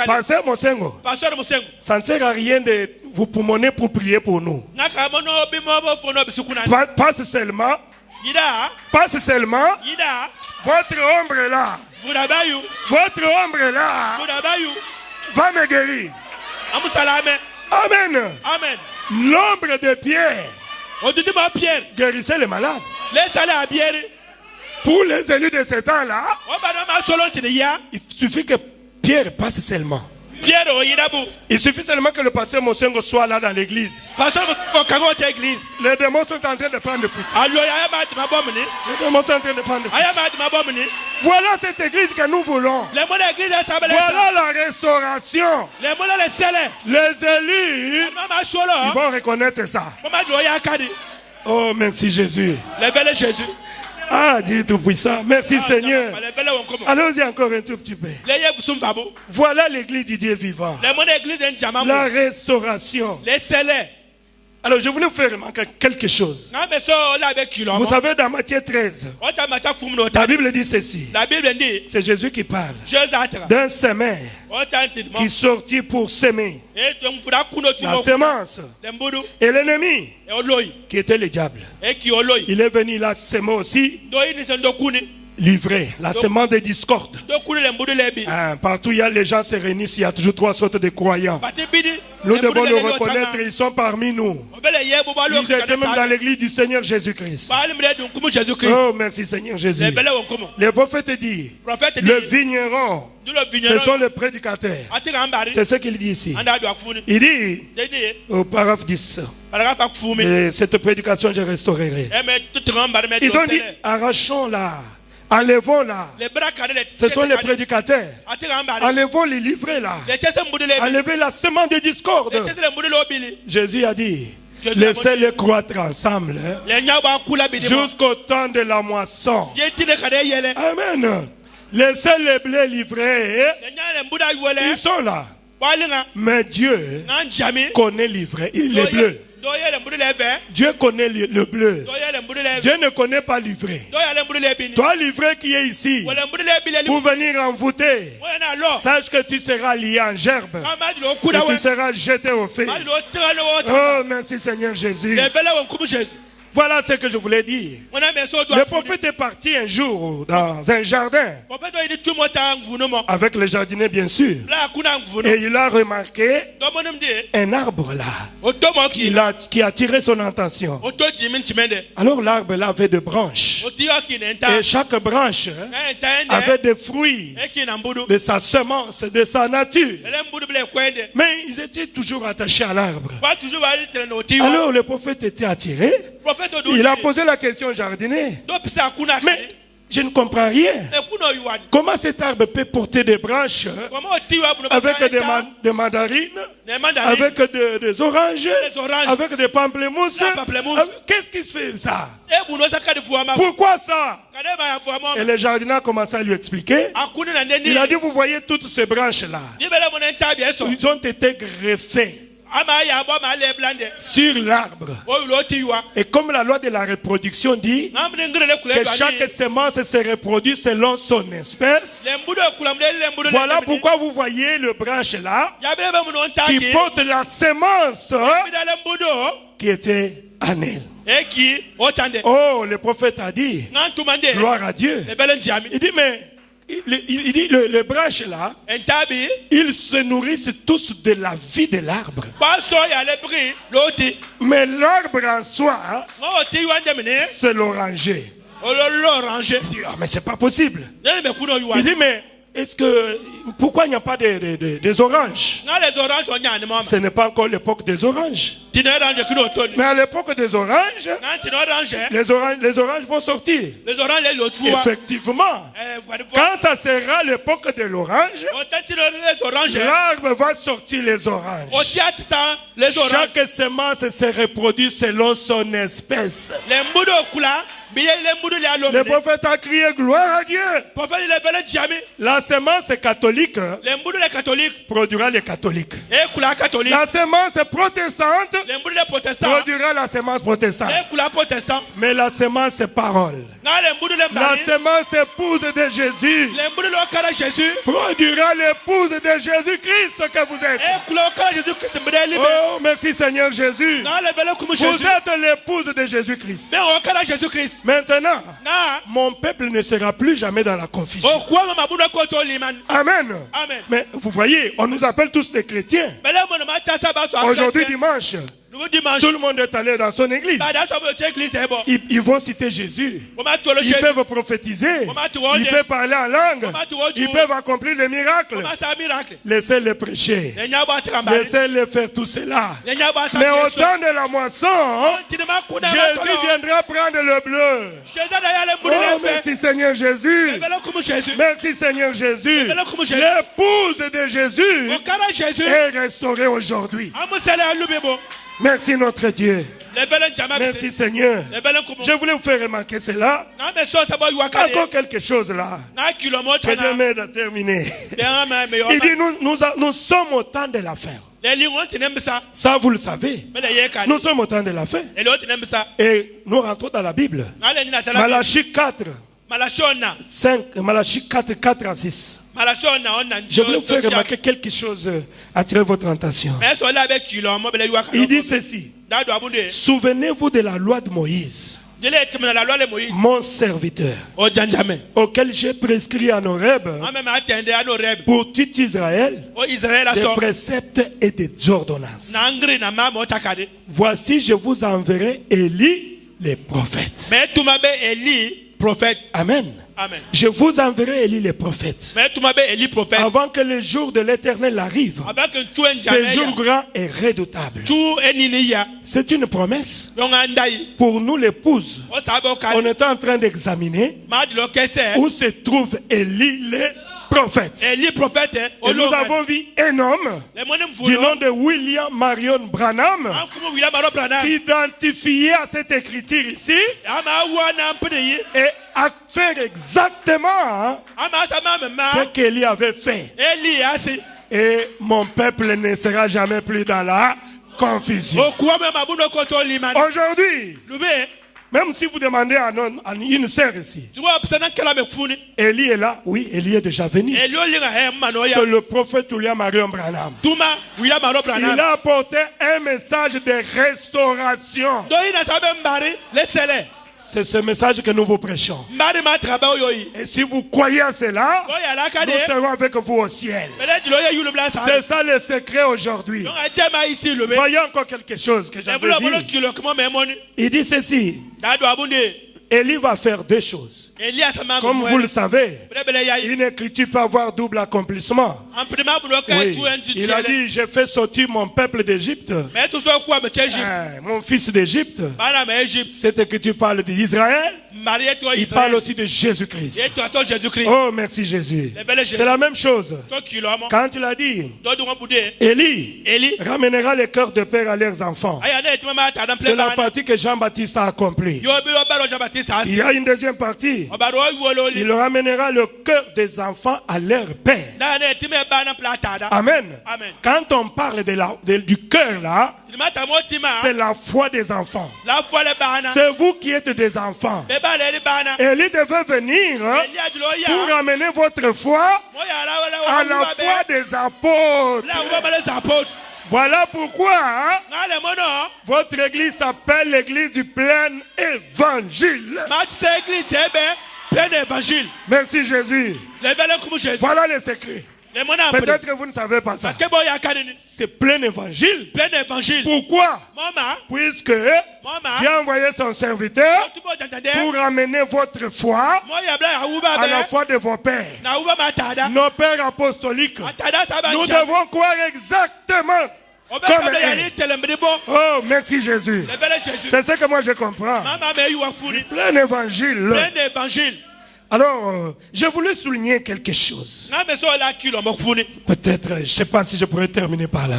Pasteur Mosengo, ça ne sert à rien de vous poumonner pour prier pour nous. Passe seulement. Votre ombre est là. Votre ombre est là. Va me guérir. Amen. L'ombre de Pierre guérissait les malades. Pour les élus de ce temps-là, il suffit que Pierre passe seulement. Il suffit seulement que le pasteur Mosengo soit là dans l'église. Les démons sont en train de prendre fuite. Voilà cette église que nous voulons. Voilà la restauration. Les élus, ils vont reconnaître ça. Oh, merci Jésus. Ah, Dieu Tout-Puissant. Merci Seigneur. Allons-y encore un tout petit peu. Voilà l'église du Dieu vivant. La restauration. Alors, je voulais vous faire remarquer quelque chose. Vous savez, dans Matthieu 13, la Bible dit ceci. C'est Jésus qui parle d'un semeur qui sortit pour semer la semence. Et l'ennemi, qui était le diable, il est venu là semer aussi livrer la semence de discorde. Partout il y a les gens se réunissent, il y a toujours 3 sortes de croyants. Nous devons le reconnaître, ils sont parmi nous. Ils étaient même dans l'église du Seigneur Jésus-Christ. Oh, merci Seigneur Jésus. Le prophète dit, le vigneron, ce sont les prédicateurs. C'est ce qu'il dit ici. Il dit, au paragraphe 10, et cette prédication je restaurerai. Ils ont dit, arrachons-la. Enlevons-la. Ce sont les prédicateurs. Enlevons les livrets là. Enlevez la semence de discorde. Jésus a dit, laissez-les croître ensemble jusqu'au temps de la moisson. Amen. Laissez les blés livrés. Ils sont là. Mais Dieu connaît les bleus. Dieu connaît le bleu. Dieu ne connaît pas l'ivraie. Toi, l'ivraie qui est ici, pour venir envoûter, sache que tu seras lié en gerbe et tu seras jeté au feu. Oh, merci Seigneur Jésus. Voilà ce que je voulais dire. Le prophète est parti un jour dans un jardin avec le jardinier bien sûr. Et il a remarqué un arbre là qui a attiré son attention. Alors l'arbre là avait des branches. Et chaque branche avait des fruits de sa semence, de sa nature. Mais ils étaient toujours attachés à l'arbre. Alors le prophète était attiré. Il a posé la question au jardinier. Mais je ne comprends rien. Comment cet arbre peut porter des branches avec des mandarines, avec des oranges, avec des pamplemousses? Qu'est-ce qui fait ça? Pourquoi ça? Et le jardinier a commencé à lui expliquer. Il a dit, vous voyez toutes ces branches-là, ils ont été greffés sur l'arbre. Et comme la loi de la reproduction dit que chaque semence se reproduit selon son espèce, voilà pourquoi vous voyez le branche là qui porte la semence qui était en elle. Oh, le prophète a dit, gloire à Dieu. Il dit, mais il dit les branches là, ils se nourrissent tous de la vie de l'arbre. Mais l'arbre en soi, c'est l'oranger. Il dit, ah, mais c'est pas possible. Il dit, mais pourquoi il n'y a pas des oranges? Ce n'est pas encore l'époque des oranges. Mais à l'époque des oranges, les oranges vont sortir. Effectivement, quand ça sera l'époque de l'orange, l'arbre va sortir les oranges. Chaque semence se reproduit selon son espèce. Le prophète a crié gloire à Dieu. La semence catholique produira les catholiques. La semence protestante produira la semence protestante. Mais la semence parole, la semence épouse de Jésus, produira l'épouse de Jésus-Christ que vous êtes. Oh, merci Seigneur Jésus. Vous êtes l'épouse de Jésus-Christ. Maintenant, mon peuple ne sera plus jamais dans la confusion. Amen. Mais vous voyez, on nous appelle tous des chrétiens. Aujourd'hui dimanche, tout le monde est allé dans son église. Ils vont citer Jésus. Ils peuvent prophétiser. Ils peuvent parler en langue. Ils peuvent accomplir des miracles. Laissez-les prêcher. Laissez-les faire tout cela. Mais au temps de la moisson, Jésus viendra prendre le bleu. Oh, merci Seigneur Jésus. Merci Seigneur Jésus. L'épouse de Jésus est restaurée aujourd'hui. Merci notre Dieu. Merci Seigneur. Je voulais vous faire remarquer cela. Encore quelque chose là. Que Dieu m'aide à terminer. Il dit nous sommes au temps de la fin. Ça vous le savez. Nous sommes au temps de la fin. Et nous rentrons dans la Bible. Malachie 4. 5, Malachie 4, 4 à 6. Je voulais vous faire remarquer quelque chose, attirer votre attention. Il dit ceci. Souvenez-vous de la loi de Moïse. mon serviteur, auquel j'ai prescrit en Horeb pour tout Israël des préceptes et des ordonnances. Voici, je vous enverrai Élie, les prophètes. Amen. Amen. Je vous enverrai Élie les prophètes. Avant que le jour de l'Éternel arrive. Ce jour grand et redoutable. C'est une promesse. Pour nous l'épouse. On est en train d'examiner où se trouve Élie les prophètes. Et nous avons vu un homme du nom de William Marion Branham s'identifier à cette écriture ici et à faire exactement ce qu'Élie avait fait. Et mon peuple ne sera jamais plus dans la confusion. Aujourd'hui, même si vous demandez à une sœur ici, Élie est là. Oui, Élie est déjà venu. C'est le prophète William Marion Branham. Il a apporté un message de restauration. C'est ce message que nous vous prêchons. Et si vous croyez à cela, nous serons avec vous au ciel. C'est ça le secret aujourd'hui. Voyez encore quelque chose que j'avais vu. Il dit ceci. Élie va faire deux choses. Comme vous le savez, une écriture peut avoir double accomplissement. Oui. Il a dit, j'ai fait sortir mon peuple d'Égypte, mon fils d'Égypte. Cette écriture parle d'Israël. Il parle aussi de Jésus-Christ. Oh, merci Jésus. C'est la même chose. Quand il a dit, Élie ramènera les cœurs de père à leurs enfants. C'est la partie que Jean-Baptiste a accomplie. Il y a une deuxième partie. Il ramènera le cœur des enfants à leur père. Amen. Quand on parle du cœur là, c'est la foi des enfants. C'est vous qui êtes des enfants. Élie devait venir pour ramener votre foi à la foi des apôtres. Voilà pourquoi votre église s'appelle l'église du plein évangile. Merci Jésus. Voilà le secret. Peut-être que vous ne savez pas ça. C'est plein évangile. Pourquoi? Puisque Dieu a envoyé son serviteur pour ramener votre foi à la foi de vos pères. Nos pères apostoliques. Nous devons croire exactement comme eux. Oh, merci Jésus. C'est ce que moi je comprends. Plein évangile. Alors, je voulais souligner quelque chose. Peut-être, je ne sais pas si je pourrais terminer par là.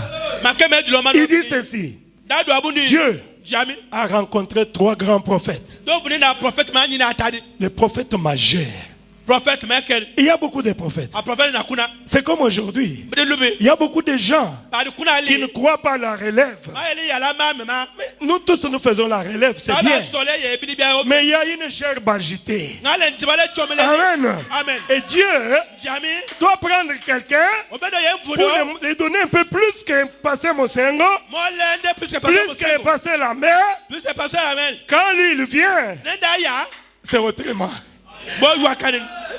Il dit ceci. Dieu a rencontré trois grands prophètes. Les prophètes majeurs. Il y a beaucoup de prophètes. C'est comme aujourd'hui. Il y a beaucoup de gens qui ne croient pas à la relève. Mais nous tous nous faisons la relève, c'est bien. Mais il y a une gerbe agitée. Amen. Et Dieu doit prendre quelqu'un pour lui donner un peu plus que passer Mosengo, plus que passer la mer. Quand lui il vient, c'est autrement.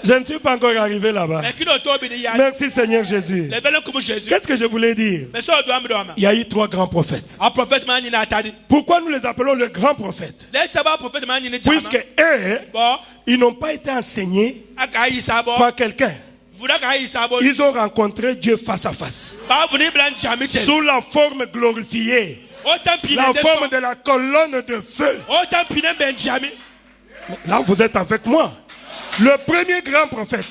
Je ne suis pas encore arrivé là-bas. Merci Seigneur Jésus. Qu'est-ce que je voulais dire? Il y a eu trois grands prophètes. Pourquoi nous les appelons les grands prophètes? Puisque eux, ils n'ont pas été enseignés par quelqu'un. Ils ont rencontré Dieu face à face. Sous la forme glorifiée. La forme de la colonne de feu. Là vous êtes avec moi. Le premier grand prophète,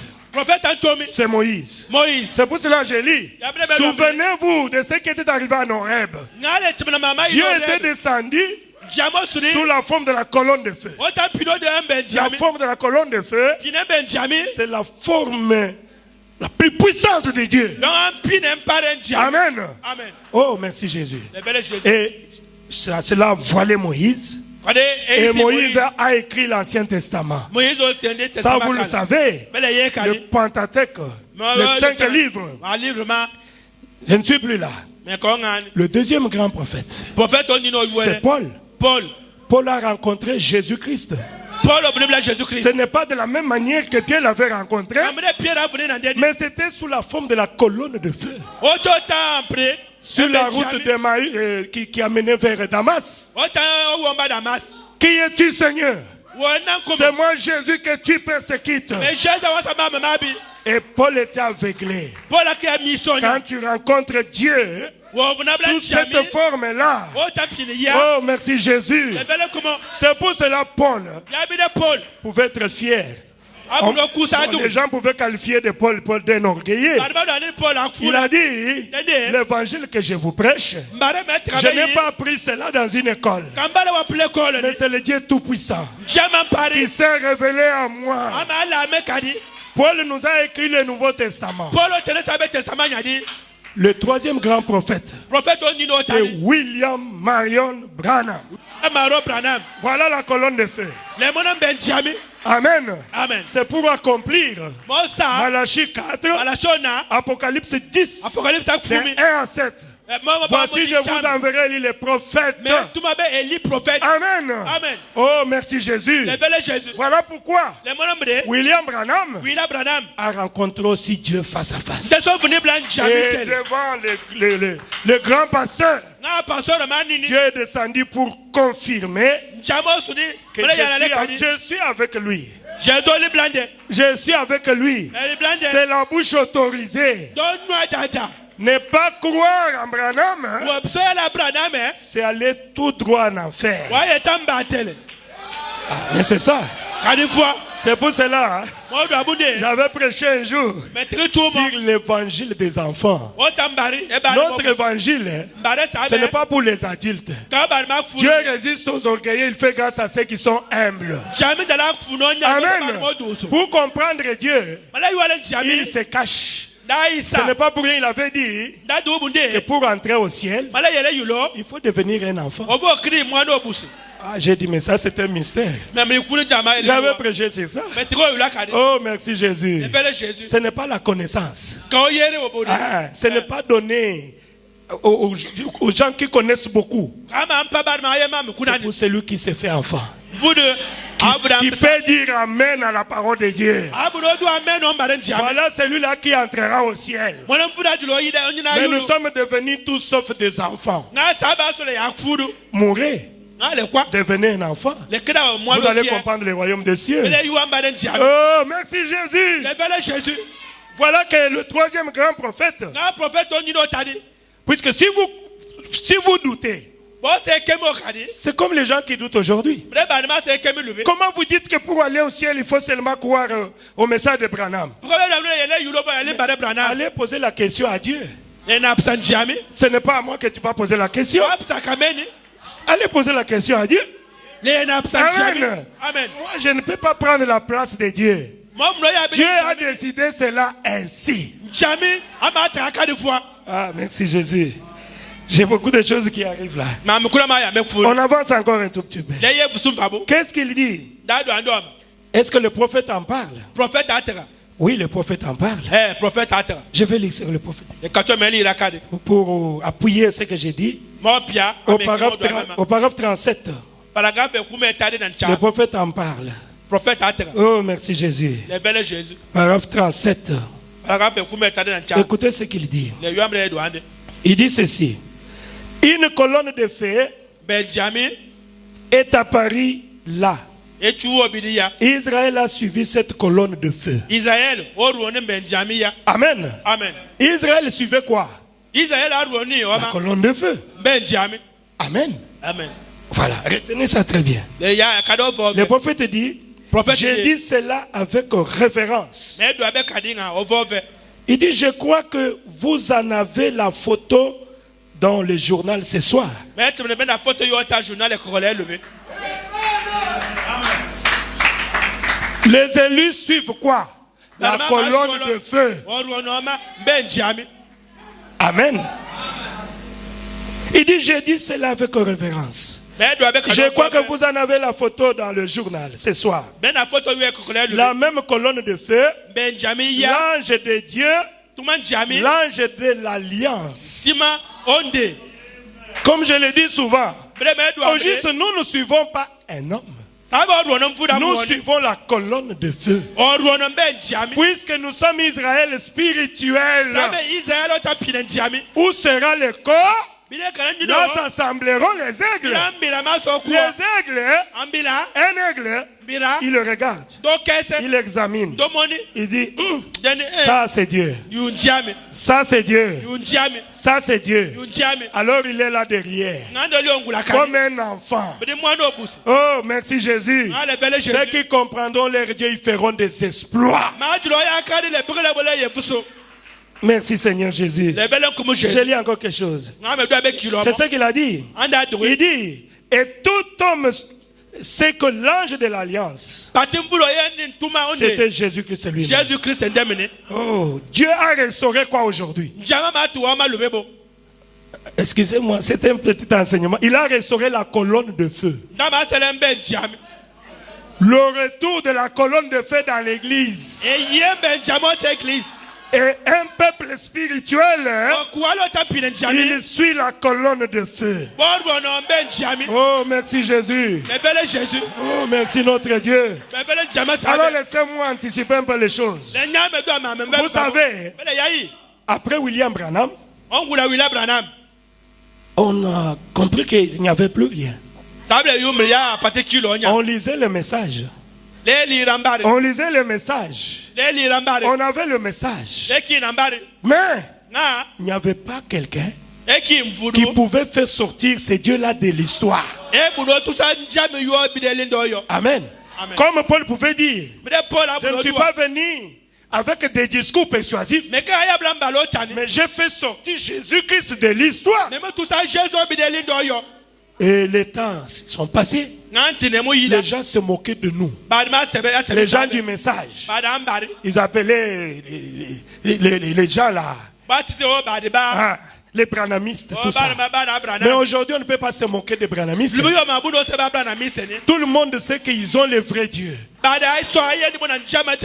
c'est Moïse. C'est pour cela que j'ai lu. Souvenez-vous de ce qui était arrivé à Horeb. Dieu était descendu sous la forme de la colonne de feu. La forme de la colonne de feu, c'est la forme la plus puissante de Dieu. Amen. Oh, merci Jésus. Et cela a voilé Moïse. Et Moïse a écrit l'Ancien Testament. Ça vous le savez. Le Pentateuque, les 5 livres. Je ne suis plus là. Le deuxième grand prophète, c'est Paul. Paul a rencontré Jésus-Christ. Ce n'est pas de la même manière que Pierre l'avait rencontré, mais c'était sous la forme de la colonne de feu. Sur la route de Maïs qui a mené vers Damas. Qui es-tu, Seigneur? C'est moi, Jésus, que tu persécutes. Et Paul était aveuglé. Quand tu rencontres Dieu sous cette forme-là, oh merci Jésus. C'est pour cela Paul pouvait être fier. Les gens pouvaient qualifier de Paul d'un orgueilleux. Il a dit, l'évangile que je vous prêche, je n'ai pas appris cela dans une école, mais c'est le Dieu Tout-Puissant qui s'est révélé à moi. Paul nous a écrit le Nouveau Testament. Le troisième grand prophète, c'est William Marion Branham. Voilà la colonne de feu. Amen. C'est pour accomplir Malachie 4, Apocalypse 10, de 1 à 7. Voici, je vous enverrai les prophètes. Amen. Oh, merci Jésus. Voilà pourquoi William Branham a rencontré aussi Dieu face à face. Et devant le grand pasteur, Dieu est descendu pour confirmer que je suis avec lui. Je suis avec lui. C'est la bouche autorisée. Ne pas croire en Branham, c'est aller tout droit en enfer. Mais c'est ça. C'est pour cela, j'avais prêché un jour sur l'évangile des enfants. Notre évangile, ce n'est pas pour les adultes. Dieu résiste aux orgueilleux, il fait grâce à ceux qui sont humbles. Amen. Pour comprendre Dieu, il se cache. Ce n'est pas pour rien, il avait dit que pour entrer au ciel, il faut devenir un enfant. Ah, j'ai dit, mais ça c'est un mystère. J'avais prêché sur ça. Oh, merci Jésus. Ce n'est pas la connaissance. Ah, ce n'est pas donné aux gens qui connaissent beaucoup. C'est pour celui qui s'est fait enfant. Qui peut dire Amen à la parole de Dieu. Voilà celui-là qui entrera au ciel. Mais nous sommes devenus tous sauf des enfants. Mourez. Devenez un enfant. Vous allez comprendre le royaume des cieux. Oh, merci Jésus. Voilà que le troisième grand prophète. Puisque si vous doutez, c'est comme les gens qui doutent aujourd'hui. Comment vous dites que pour aller au ciel, il faut seulement croire au message de Branham? Allez poser la question à Dieu. Ce n'est pas à moi que tu vas poser la question. Allez poser la question à Dieu. Amen. Moi, je ne peux pas prendre la place de Dieu. Dieu a décidé cela ainsi. Ah, merci Jésus. J'ai beaucoup de choses qui arrivent là. On avance encore un tout petit peu. Qu'est-ce qu'il dit? Est-ce que le prophète en parle? Oui, le prophète en parle. Je vais lire le prophète. Pour appuyer ce que j'ai dit. Au paragraphe 37. Le prophète en parle. Oh, merci Jésus. Paragraphe 37. Écoutez ce qu'il dit. Il dit ceci. Une colonne de feu est apparue là. Israël a suivi cette colonne de feu. Amen. Israël suivait quoi? La colonne de feu. Amen. Voilà, retenez ça très bien. Le prophète dit, j'ai dit cela avec révérence. Il dit, je crois que vous en avez la photo dans le journal ce soir. Les élus suivent quoi? La colonne de feu. Amen. Il dit, j'ai dit cela avec révérence. Je crois que vous en avez la photo dans le journal ce soir. La même colonne de feu, l'ange de Dieu, l'ange de l'alliance. Comme je le dis souvent, Au juste, nous ne suivons pas un homme. Nous suivons la colonne de feu. Puisque nous sommes Israël spirituel. Où sera le corps? Là s'assembleront les aigles. Les aigles, un aigle, il le regarde, il examine, il dit ça c'est Dieu, ça c'est Dieu, ça c'est Dieu. Alors il est là derrière comme un enfant. Oh merci Jésus. Ceux qui comprendront leur Dieu, ils feront des exploits. Merci Seigneur Jésus. Je lis encore quelque chose. C'est ce qu'il a dit. Il dit, et tout homme sait que l'ange de l'alliance, c'était Jésus-Christ lui-même. Oh, Dieu a restauré quoi aujourd'hui? Excusez-moi, c'est un petit enseignement. Il a restauré la colonne de feu. Le retour de la colonne de feu dans l'église. Et un peuple spirituel, il suit la colonne de feu. Oh, merci Jésus. Oh, merci notre Dieu. Alors laissez-moi anticiper un peu les choses. Vous savez, après William Branham, on a compris qu'il n'y avait plus rien. On lisait le message. On lisait le message. On avait le message. Mais il n'y avait pas quelqu'un qui pouvait faire sortir ces dieux-là de l'histoire. Amen. Comme Paul pouvait dire, je ne suis pas venu avec des discours persuasifs, mais j'ai fait sortir Jésus-Christ de l'histoire. Et les temps sont passés. Les gens se moquaient de nous. Les gens du message. Ils appelaient les gens là. Les branhamistes, tout ça. Mais aujourd'hui, on ne peut pas se moquer des branhamistes. Tout le monde sait qu'ils ont le vrai Dieu.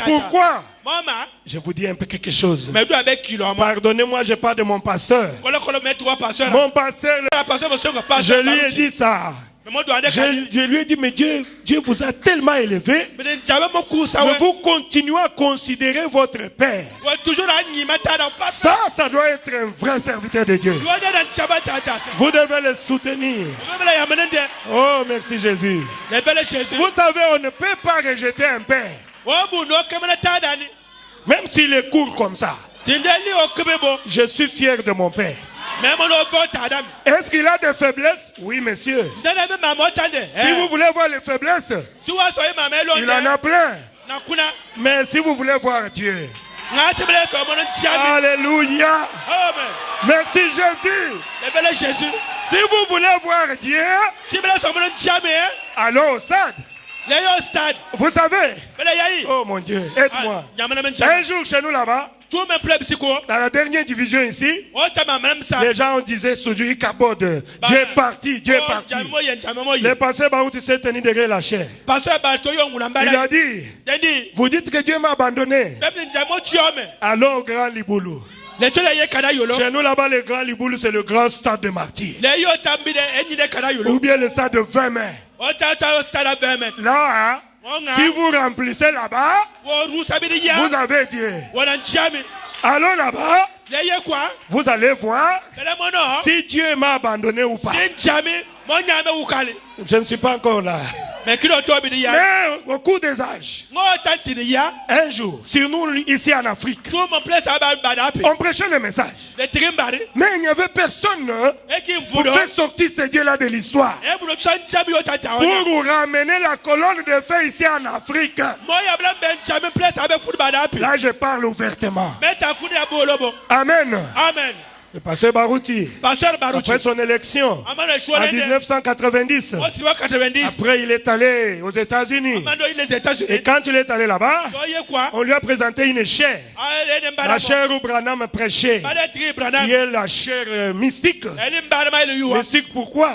Pourquoi? Je vous dis un peu quelque chose. Pardonnez-moi, je parle de mon pasteur. Mon pasteur, je lui ai dit ça. Je lui ai dit, mais Dieu vous a tellement élevé, mais vous continuez à considérer votre père. Ça doit être un vrai serviteur de Dieu. Vous devez le soutenir. Oh, merci Jésus. Vous savez, on ne peut pas rejeter un père, même s'il est court comme ça. Je suis fier de mon père. Est-ce qu'il a des faiblesses? Oui, monsieur. Si vous voulez voir les faiblesses, il en a plein. Mais si vous voulez voir Dieu, alléluia. Merci Jésus. Si vous voulez voir Dieu, allons au stade. Vous savez, oh mon Dieu, aide-moi. Un jour chez nous là-bas, dans la dernière division ici, les gens disaient toujours Ikabod, Dieu est parti, Dieu est parti. Le pasteur Baouti s'est tenu derrière la chair. Il a dit, vous dites que Dieu m'a abandonné. Allons au Grand Liboulou. Chez nous là-bas, le Grand Liboulou, c'est le grand stade de martyrs. Ou bien le stade de 20 mains. Là, si vous remplissez là-bas, vous avez Dieu. Allons là-bas, vous allez voir si Dieu m'a abandonné ou pas. Je ne suis pas encore là. Mais au cours des âges, un jour, sur nous ici en Afrique, on prêchait le message. Mais il n'y avait personne pour faire sortir ces dieux-là de l'histoire. Pour ramener la colonne de feu ici en Afrique. Là, je parle ouvertement. Amen. Le pasteur Barouti, après son élection en 1990, après il est allé aux États-Unis. Et quand il est allé là-bas, on lui a présenté une chaire. La chaire où Branham prêchait, qui est la chaire mystique. Mystique pourquoi?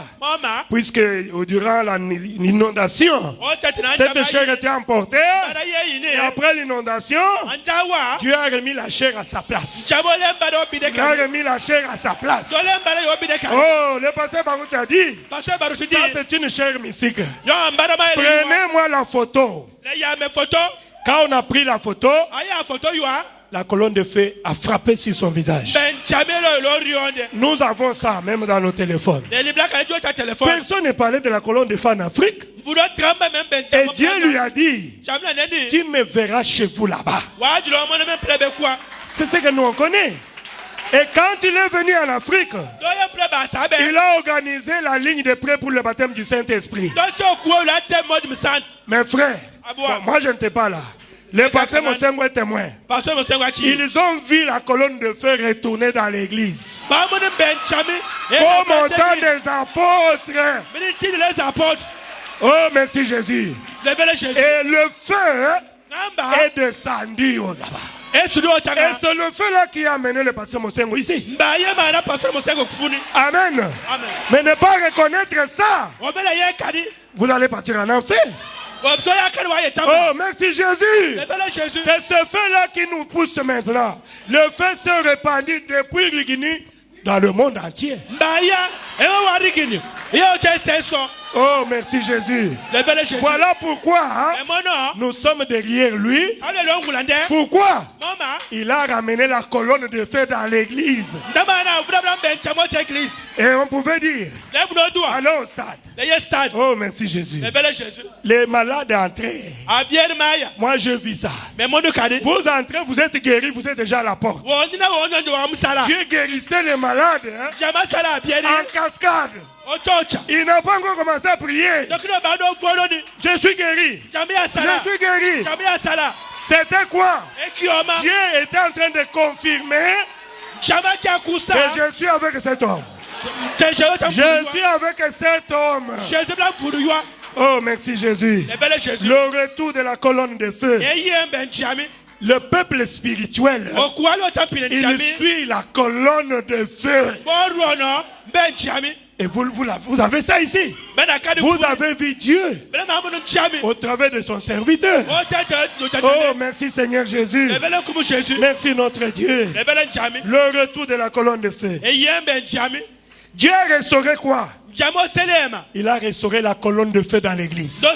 Puisque durant l'inondation, cette chaire était emportée. Et après l'inondation, Dieu a remis la chair à sa place. Il a remis la chair à sa place. Oh, le pasteur Baruch a dit, ça c'est une chair mystique. Prenez-moi la photo. Quand on a pris la photo, la colonne de feu a frappé sur son visage. Nous avons ça même dans nos téléphones. Personne ne parlait de la colonne de feu en Afrique. Et Dieu lui a dit, tu me verras chez vous là-bas. C'est ce que nous on connaît. Et quand il est venu en Afrique, il a organisé la ligne de prêt pour le baptême du Saint-Esprit. Mes frères, moi je n'étais pas là. Le pasteur Mosengo est témoin. Ils ont vu la colonne de feu retourner dans l'église. Comme au temps des apôtres. Oh, merci Jésus. Et le feu est descendu là-bas. Et c'est le feu là qui a amené le pasteur Mosengo ici. Amen. Mais ne pas reconnaître ça, vous allez partir en enfer. Oh, merci Jésus. C'est ce feu-là qui nous pousse maintenant. Le feu s'est répandu depuis le Guinée dans le monde entier. Oh, merci Jésus. Voilà pourquoi nous sommes derrière lui. Pourquoi? Il a ramené la colonne de feu dans l'église. Et on pouvait dire, allons au stade. Oh, merci Jésus. Les malades entrés. Moi, je vis ça. Vous entrez, vous êtes guéris, vous êtes déjà à la porte. Dieu guérissait les malades en cascade. Il n'a pas encore commencé à prier. Je suis guéri. Je suis guéri. C'était quoi? Dieu était en train de confirmer que je suis avec cet homme. Je suis avec cet homme. Oh, merci Jésus. Le retour de la colonne de feu. Le peuple spirituel, il suit la colonne de feu. Et vous avez ça ici. Vous avez vu Dieu au travers de son serviteur. Oh, merci Seigneur Jésus. Merci notre Dieu. Le retour de la colonne de feu. Dieu a restauré quoi? Il a restauré la colonne de feu dans l'église.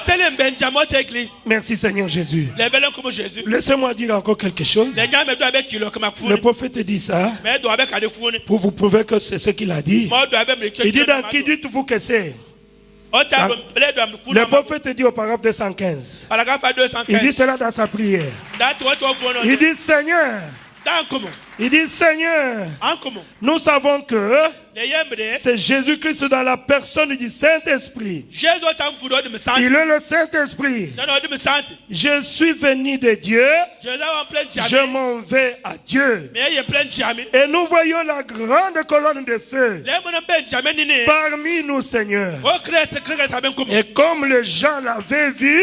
Merci Seigneur Jésus. Laissez-moi dire encore quelque chose. Le prophète dit ça pour vous prouver que c'est ce qu'il a dit. Il dit dans qui dites-vous que c'est? Le prophète dit au paragraphe 215. Il dit cela dans sa prière. Il dit Seigneur, nous savons que c'est Jésus-Christ dans la personne du Saint-Esprit. Il est le Saint-Esprit. Je suis venu de Dieu. Je m'en vais à Dieu. Et nous voyons la grande colonne de feu parmi nous, Seigneur. Et comme les gens l'avaient vu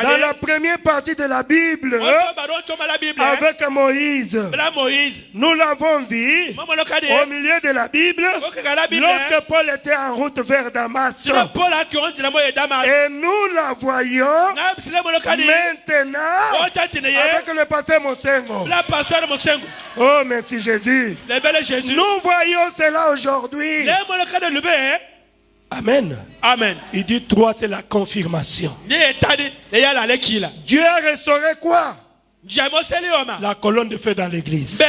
dans la première partie de la Bible avec Moïse, nous l'avons vu au milieu de la Bible lorsque Paul était en route vers Damas. Et nous la voyons maintenant avec le pasteur Mosengo. Oh, merci Jésus. Nous voyons cela aujourd'hui. Amen. Amen. Il dit 3, c'est la confirmation. Dieu a restauré quoi? La colonne de feu dans l'église.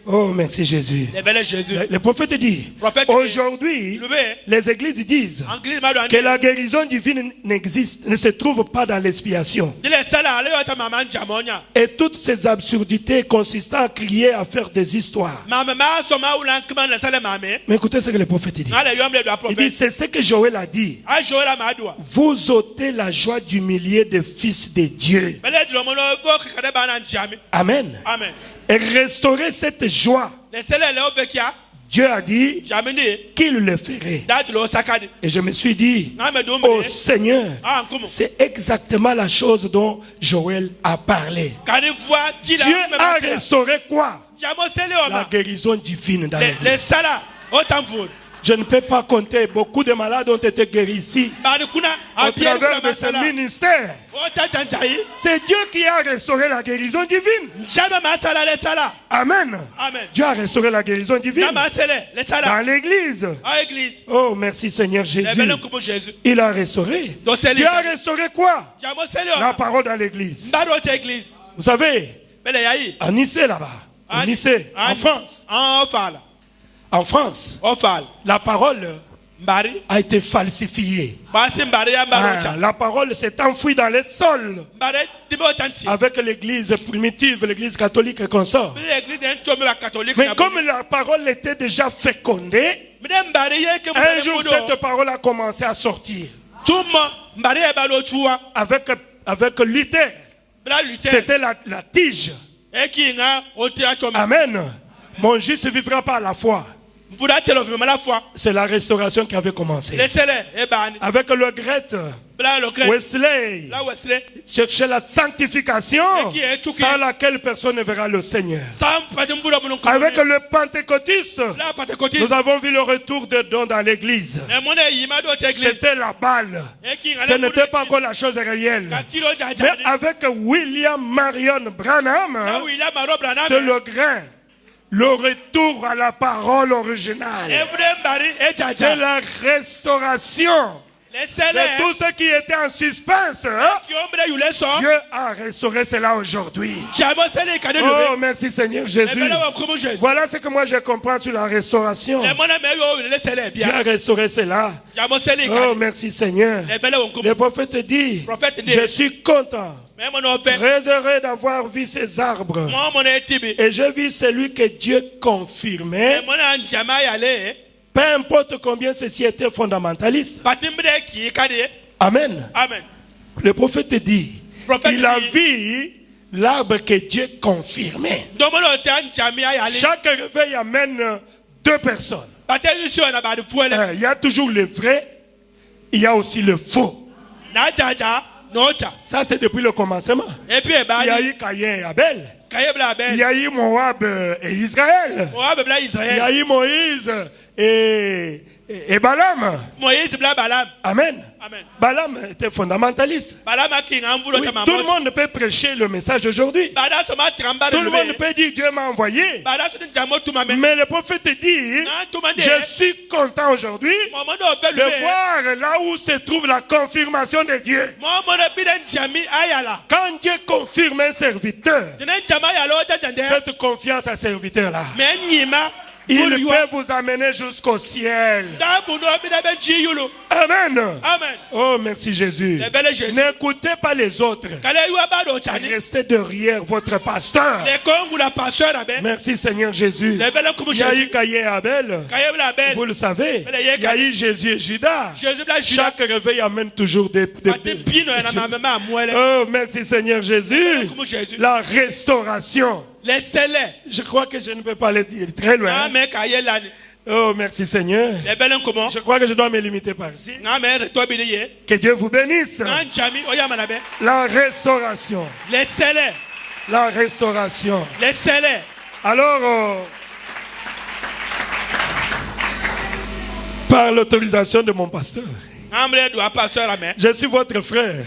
Oh, merci Jésus. Le prophète dit, aujourd'hui, les églises disent que la guérison divine ne se trouve pas dans l'expiation. Et toutes ces absurdités consistant à crier, à faire des histoires. Mais écoutez ce que le prophète dit. Il dit, c'est ce que Joël a dit. Vous ôtez la joie d'humilier des fils de Dieu. Amen. Amen. Et restaurer cette joie. Dieu a dit qu'il le ferait. Et je me suis dit, oh Seigneur, c'est exactement la chose dont Joël a parlé. Dieu a restauré quoi? La guérison divine dans l'église. Je ne peux pas compter. Beaucoup de malades ont été guéris ici au travers de ce ministère. C'est Dieu qui a restauré la guérison divine. Amen. Dieu a restauré la guérison divine dans l'église. Oh, merci Seigneur Jésus. Il a restauré. Dieu a restauré quoi? La parole dans l'église. Vous savez, à Nice là-bas, à Nice, en France. En France, la parole a été falsifiée. La parole s'est enfouie dans les sols avec l'église primitive, l'église catholique et consort. Mais comme la parole était déjà fécondée, un jour cette parole a commencé à sortir. Avec Luther, c'était la tige. Amen. Mon juste vivra par la foi. C'est la restauration qui avait commencé. Avec le Grete, Wesley cherchait la sanctification sans laquelle personne ne verra le Seigneur. Avec le Pentecôtiste, nous avons vu le retour de dons dans l'église. C'était la balle. Ce n'était pas encore la chose réelle. Mais avec William Marion Branham, c'est le grain. Le retour à la parole originale. C'est la restauration de tout ce qui était en suspense. Dieu a restauré cela aujourd'hui. Oh, merci Seigneur Jésus. Voilà ce que moi je comprends sur la restauration. Dieu a restauré cela. Oh, merci Seigneur. Le prophète dit, je suis content, très heureux d'avoir vu ces arbres. Et je vis celui que Dieu confirmait. Peu importe combien ceci était fondamentaliste. Amen. Le prophète dit, il a vu l'arbre que Dieu confirmait. Chaque réveil amène deux personnes. Il y a toujours le vrai, il y a aussi le faux. Ça c'est depuis le commencement. Il y a eu Caïn et Abel. Il y a eu Moab et Israël. Il y a eu Moïse et Balaam. Amen. Balaam était fondamentaliste. Oui, tout le monde peut prêcher le message aujourd'hui. Tout le monde peut dire Dieu m'a envoyé. Mais le prophète dit, je suis content aujourd'hui de voir là où se trouve la confirmation de Dieu. Quand Dieu confirme un serviteur, cette confiance à ce serviteur-là, il peut vous amener jusqu'au ciel. Amen. Oh, merci Jésus. N'écoutez pas les autres. Restez derrière votre pasteur. Merci Seigneur Jésus. Il y a eu Caïn et Abel. Vous le savez. Il y a eu Jésus et Judas. Chaque réveil amène toujours des oh, merci Seigneur Jésus. La restauration. Je crois que je ne peux pas aller très loin. Oh, merci Seigneur. Je crois que je dois me limiter par ici. Que Dieu vous bénisse. La restauration. La restauration. Alors, par l'autorisation de mon pasteur, je suis votre frère.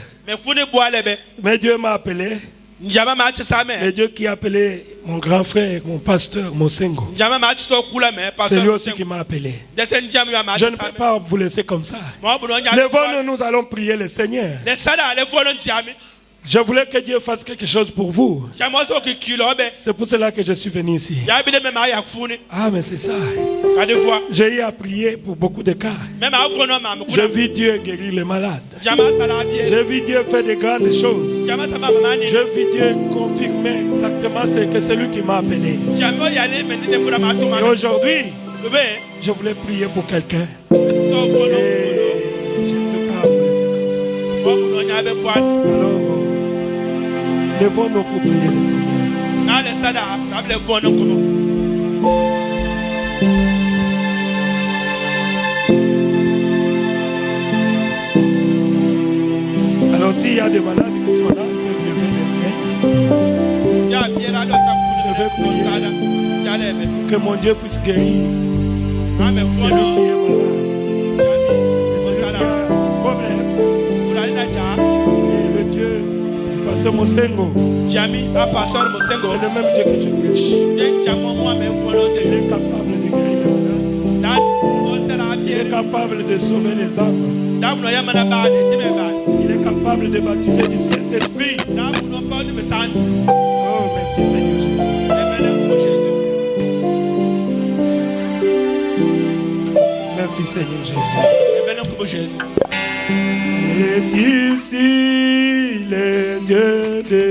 Mais Dieu m'a appelé. C'est Dieu qui a appelé mon grand frère, mon pasteur, Mosengo. C'est lui aussi qui m'a appelé. Je ne peux pas vous laisser comme ça. Levons-nous, nous allons prier le Seigneur. Je voulais que Dieu fasse quelque chose pour vous. C'est pour cela que je suis venu ici. Ah, mais c'est ça. J'ai eu à prier pour beaucoup de cas. J'ai vu Dieu guérir les malades. J'ai vu Dieu faire de grandes choses. J'ai vu Dieu confirmer exactement ce que c'est lui qui m'a appelé. Et aujourd'hui, je voulais prier pour quelqu'un. Et je ne peux pas vous laisser comme ça. Alors, levons-nous pour prier le Seigneur. Alors s'il y a des malades qui sont là, ils peuvent lever les mains. Je vais prier que mon Dieu puisse guérir C'est lui qui est malade. C'est lui qui a un problème. Et le Dieu du pasteur Mosengo, c'est le même Dieu que je prêche. Il est capable de guérir les malades. Il est capable de sauver les âmes. Il est capable de baptiser du Saint-Esprit. Oh, merci Seigneur Jésus. Merci Seigneur Jésus. Et ici le Dieu de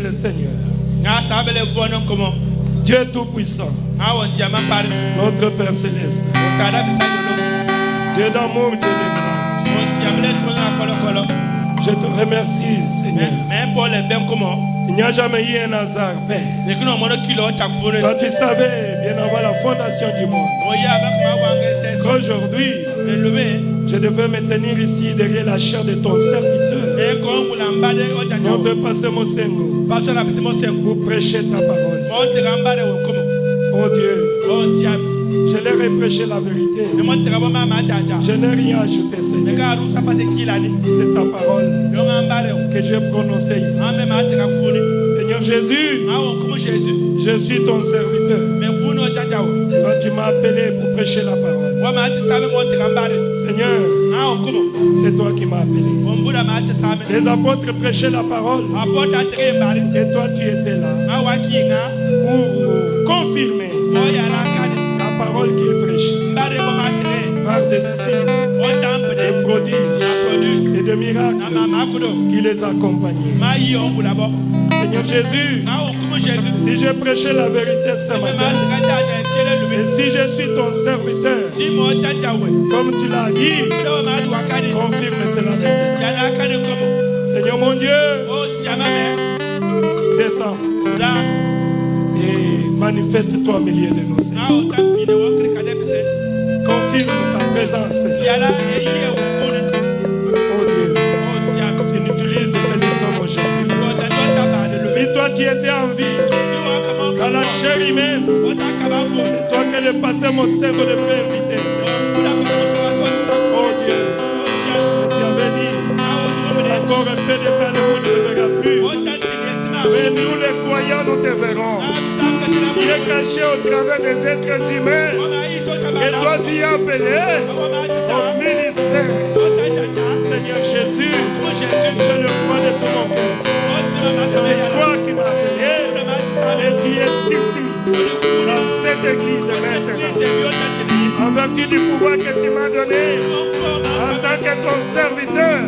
le Seigneur. Dieu Tout-Puissant, notre Père Céleste, Dieu d'amour, Dieu de grâce, je te remercie, Seigneur. Il n'y a jamais eu un hasard, Père. Quand tu savais, bien avant la fondation du monde, qu'aujourd'hui, je devais me tenir ici derrière la chair de ton serviteur, notre pasteur Mosengo, pour prêcher ta parole. Oh Dieu, je leur ai prêché la vérité. Je n'ai rien ajouté, Seigneur. C'est ta parole que j'ai prononcée ici. Seigneur, Seigneur Jésus, je suis ton serviteur. Toi, tu m'as appelé pour prêcher la parole. Seigneur, c'est toi qui m'as appelé. Les apôtres prêchaient la parole. Et toi, tu étais là pour confirmer la parole qu'ils prêchaient. Par des signes, des prodiges et des miracles qui les accompagnaient. Seigneur Jésus, si je prêchais la vérité ce matin, et si je suis ton serviteur, comme tu l'as dit, confirme cela maintenant. Seigneur mon Dieu, descends et manifeste-toi au milieu de nous. Confirme ta présence. Oh Dieu, tu n'utilises que les hommes aujourd'hui. Si toi tu étais en vie, dans la chair humaine, c'est toi qui le passé mon cerveau de inviter. Oh Dieu, tu avais dit, encore un peu de temps, le monde ne verra plus. Mais nous les croyants, nous te verrons. Il est caché au travers des êtres humains. Et toi tu es appelé au ministère. Seigneur Jésus, je le crois de tout mon cœur. C'est toi qui m'as appelé. Et tu es ici, dans cette église maintenant. En vertu du pouvoir que tu m'as donné, en tant que ton serviteur,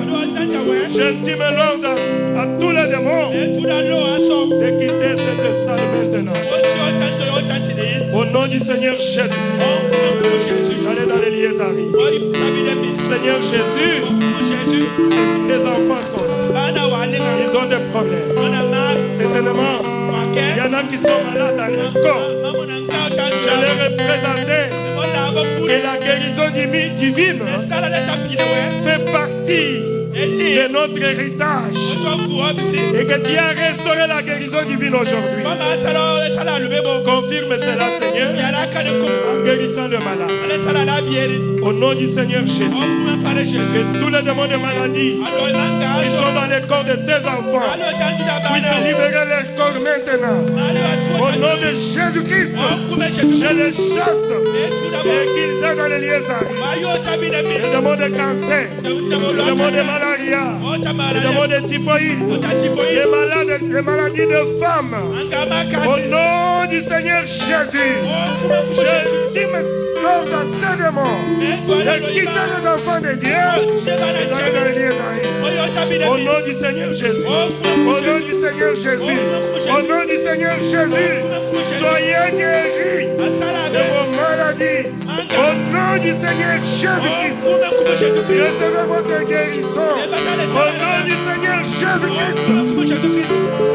j'intime l'ordre à tous les démons de quitter cette salle maintenant. Au nom du Seigneur Jésus, allez dans les liaisaries. Seigneur Jésus, tes enfants sont là. Ils ont des problèmes. Certainement, il y en a qui sont malades dans leur corps. Je les représentais. Et la guérison divine fait partie de notre héritage. Et que tu as restauré la guérison divine aujourd'hui. Confirme cela, Seigneur, en guérissant le malade. Au nom du Seigneur Jésus, que tous les démons de maladie qui sont dans les corps de tes enfants puissent libérer leur corps maintenant. Au nom de Jésus-Christ, je les chasse et qu'ils aient dans les liaisaries. Les démons de cancer, les démons de malaria, les démons de typhoïde, les maladies de femmes. Au nom du Seigneur Jésus, je dime l'ordre à ces démons de quitter les enfants de Dieu et d'aller dans les liaisaries. Au nom du Seigneur Jésus, au nom du Seigneur Jésus, au nom du Seigneur Jésus, soyez guéris de vos maladies. Au nom du Seigneur Jésus-Christ, recevez votre guérison. Au nom du Seigneur Jésus-Christ,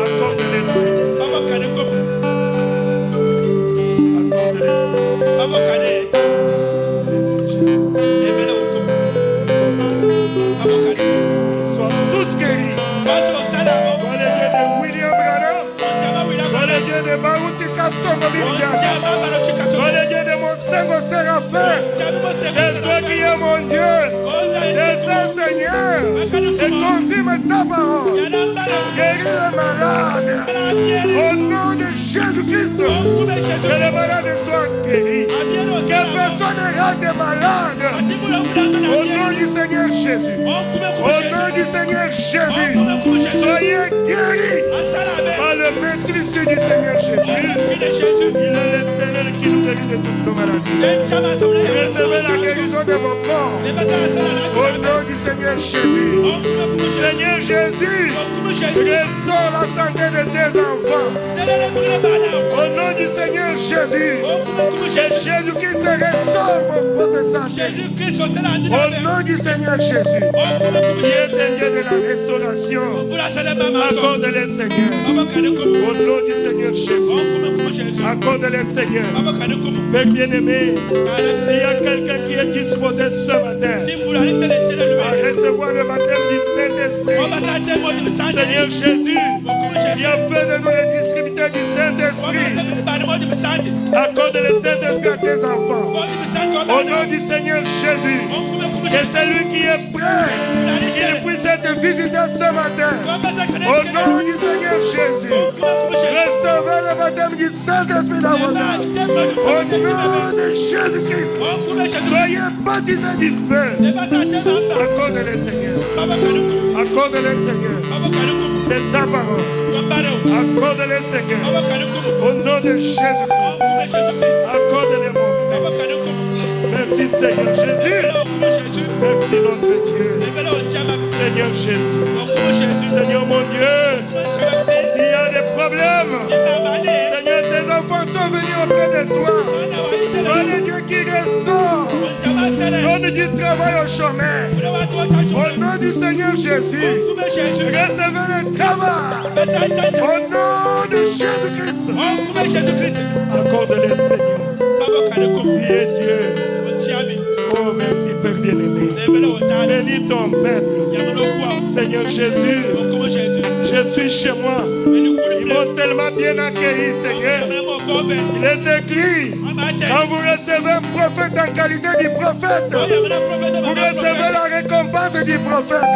accorde-les. Sois tous guéris. Dans les dieux de William Branham, dans les dieux de Baruti Kassongo Biligan, dans les dieux de mon Sengo Séraphin, c'est toi qui es mon Dieu. Descends, Seigneur, et confirme ta parole. Guéris les malades. Au nom de Jésus-Christ, que les malades soient guéris. Que personne ne rate malade. Au nom du Seigneur Jésus. Au nom du Seigneur Jésus. Soyez guéris par le maîtrise du Seigneur Jésus. Il est l'Éternel qui nous guérit de toutes nos maladies. Recevez la guérison de vos corps. Au nom du Seigneur Jésus. Seigneur Jésus, restaure la santé de tes enfants. Au nom du Seigneur Jésus, Jésus-Christ restaure votre santé. Au nom du Seigneur Jésus, qui est le Dieu de la restauration, accorde-les, Seigneur. Au nom du Seigneur Jésus, accorde-les, Seigneur. Père bien-aimé, s'il y a quelqu'un qui est disposé ce matin à recevoir le baptême du Saint-Esprit, Seigneur Jésus, qui a fait de nous les distributeurs du Saint-Esprit, accorde le Saint-Esprit à tes enfants. Au nom du Seigneur Jésus, que celui qui est prêt, qu'il puisse être visité ce matin. Au nom du Seigneur Jésus, recevez le baptême du Saint-Esprit dans vos âmes. Au nom de Jésus-Christ, soyez baptisés du feu. Accorde-le, Seigneur. Accorde-le, Seigneur. C'est ta parole. Accorde-le, Seigneur. Au nom de Jésus-Christ. Accorde-le, mon Père. Merci, Seigneur Jésus. Merci, notre Dieu. Seigneur Jésus. Seigneur, mon Dieu. S'il y a des problèmes, Seigneur, tes enfants sont venus auprès de toi. Toi, le Dieu qui ressort. Donne du travail au chômeur. Au nom du Seigneur Jésus, recevez le travail. Au nom de Jésus-Christ. Accorde-le, Seigneur. Priez Dieu. Oh, merci, Père bien-aimé. Bénis ton peuple. Seigneur Jésus, je suis chez moi. Ils m'ont tellement bien accueilli, Seigneur. Il est écrit, quand vous recevez un prophète en qualité du prophète, vous recevez la récompense du prophète.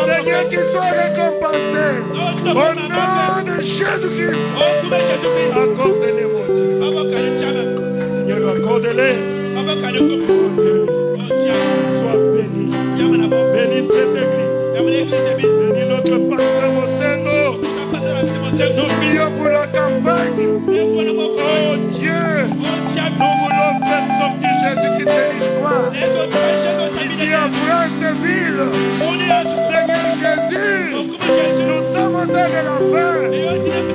Seigneur, qu'il soit récompensé. Au nom de Jésus-Christ. Accorde-les, mon Dieu. Seigneur, accorde-les. Sois béni. Bénis cette église. Bénis notre pasteur Mosengo. Nous prions pour la campagne. Oh Dieu, nous voulons faire sortir Jésus-Christ de l'histoire. Ici à Franceville, Seigneur Jésus, nous sommes au temps de la fin.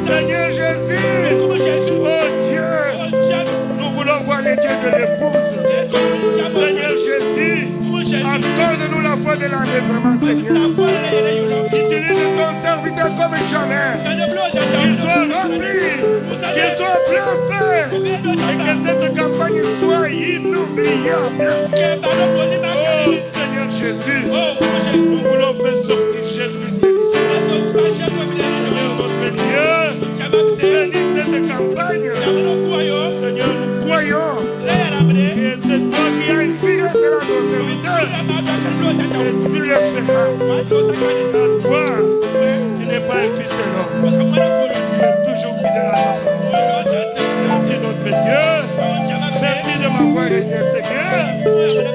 Seigneur Jésus, oh Dieu, nous voulons voir les dieux de l'épouse. Seigneur Jésus, accorde-nous la foi de l'enlèvement, Seigneur. Utilise ton serviteur comme jamais. Qu'il soit rempli, qu'il soit plein feu, et que cette campagne soit inoubliable. Oh Seigneur Jésus, nous voulons faire sortir Jésus-Christ de l'histoire. Seigneur notre Dieu, bénis cette campagne. Seigneur, nous croyons que c'est toi qui as inspiré cela à ton serviteur. Et tu le feras. Car toi, tu n'es pas un fils de l'homme. Tu es toujours fidèle à toi. Merci notre Dieu. Merci de m'avoir aidé, Seigneur.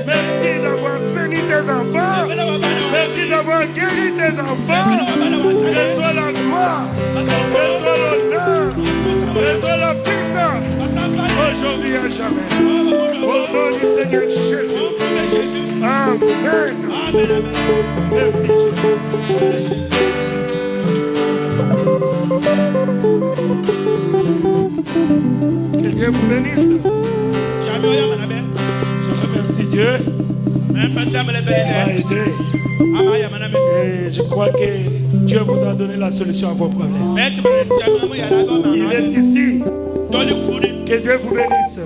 Merci d'avoir béni tes enfants. Merci d'avoir guéri tes enfants. Que soit la gloire, que soit l'honneur, que soit la puissance, aujourd'hui et à jamais. Au nom du Seigneur Jésus. Amen. Merci Jésus. Que Dieu vous bénisse. Je remercie Dieu. Il m'a aidé. Et je crois que Dieu vous a donné la solution à vos problèmes. Il est ici. Que Dieu vous bénisse.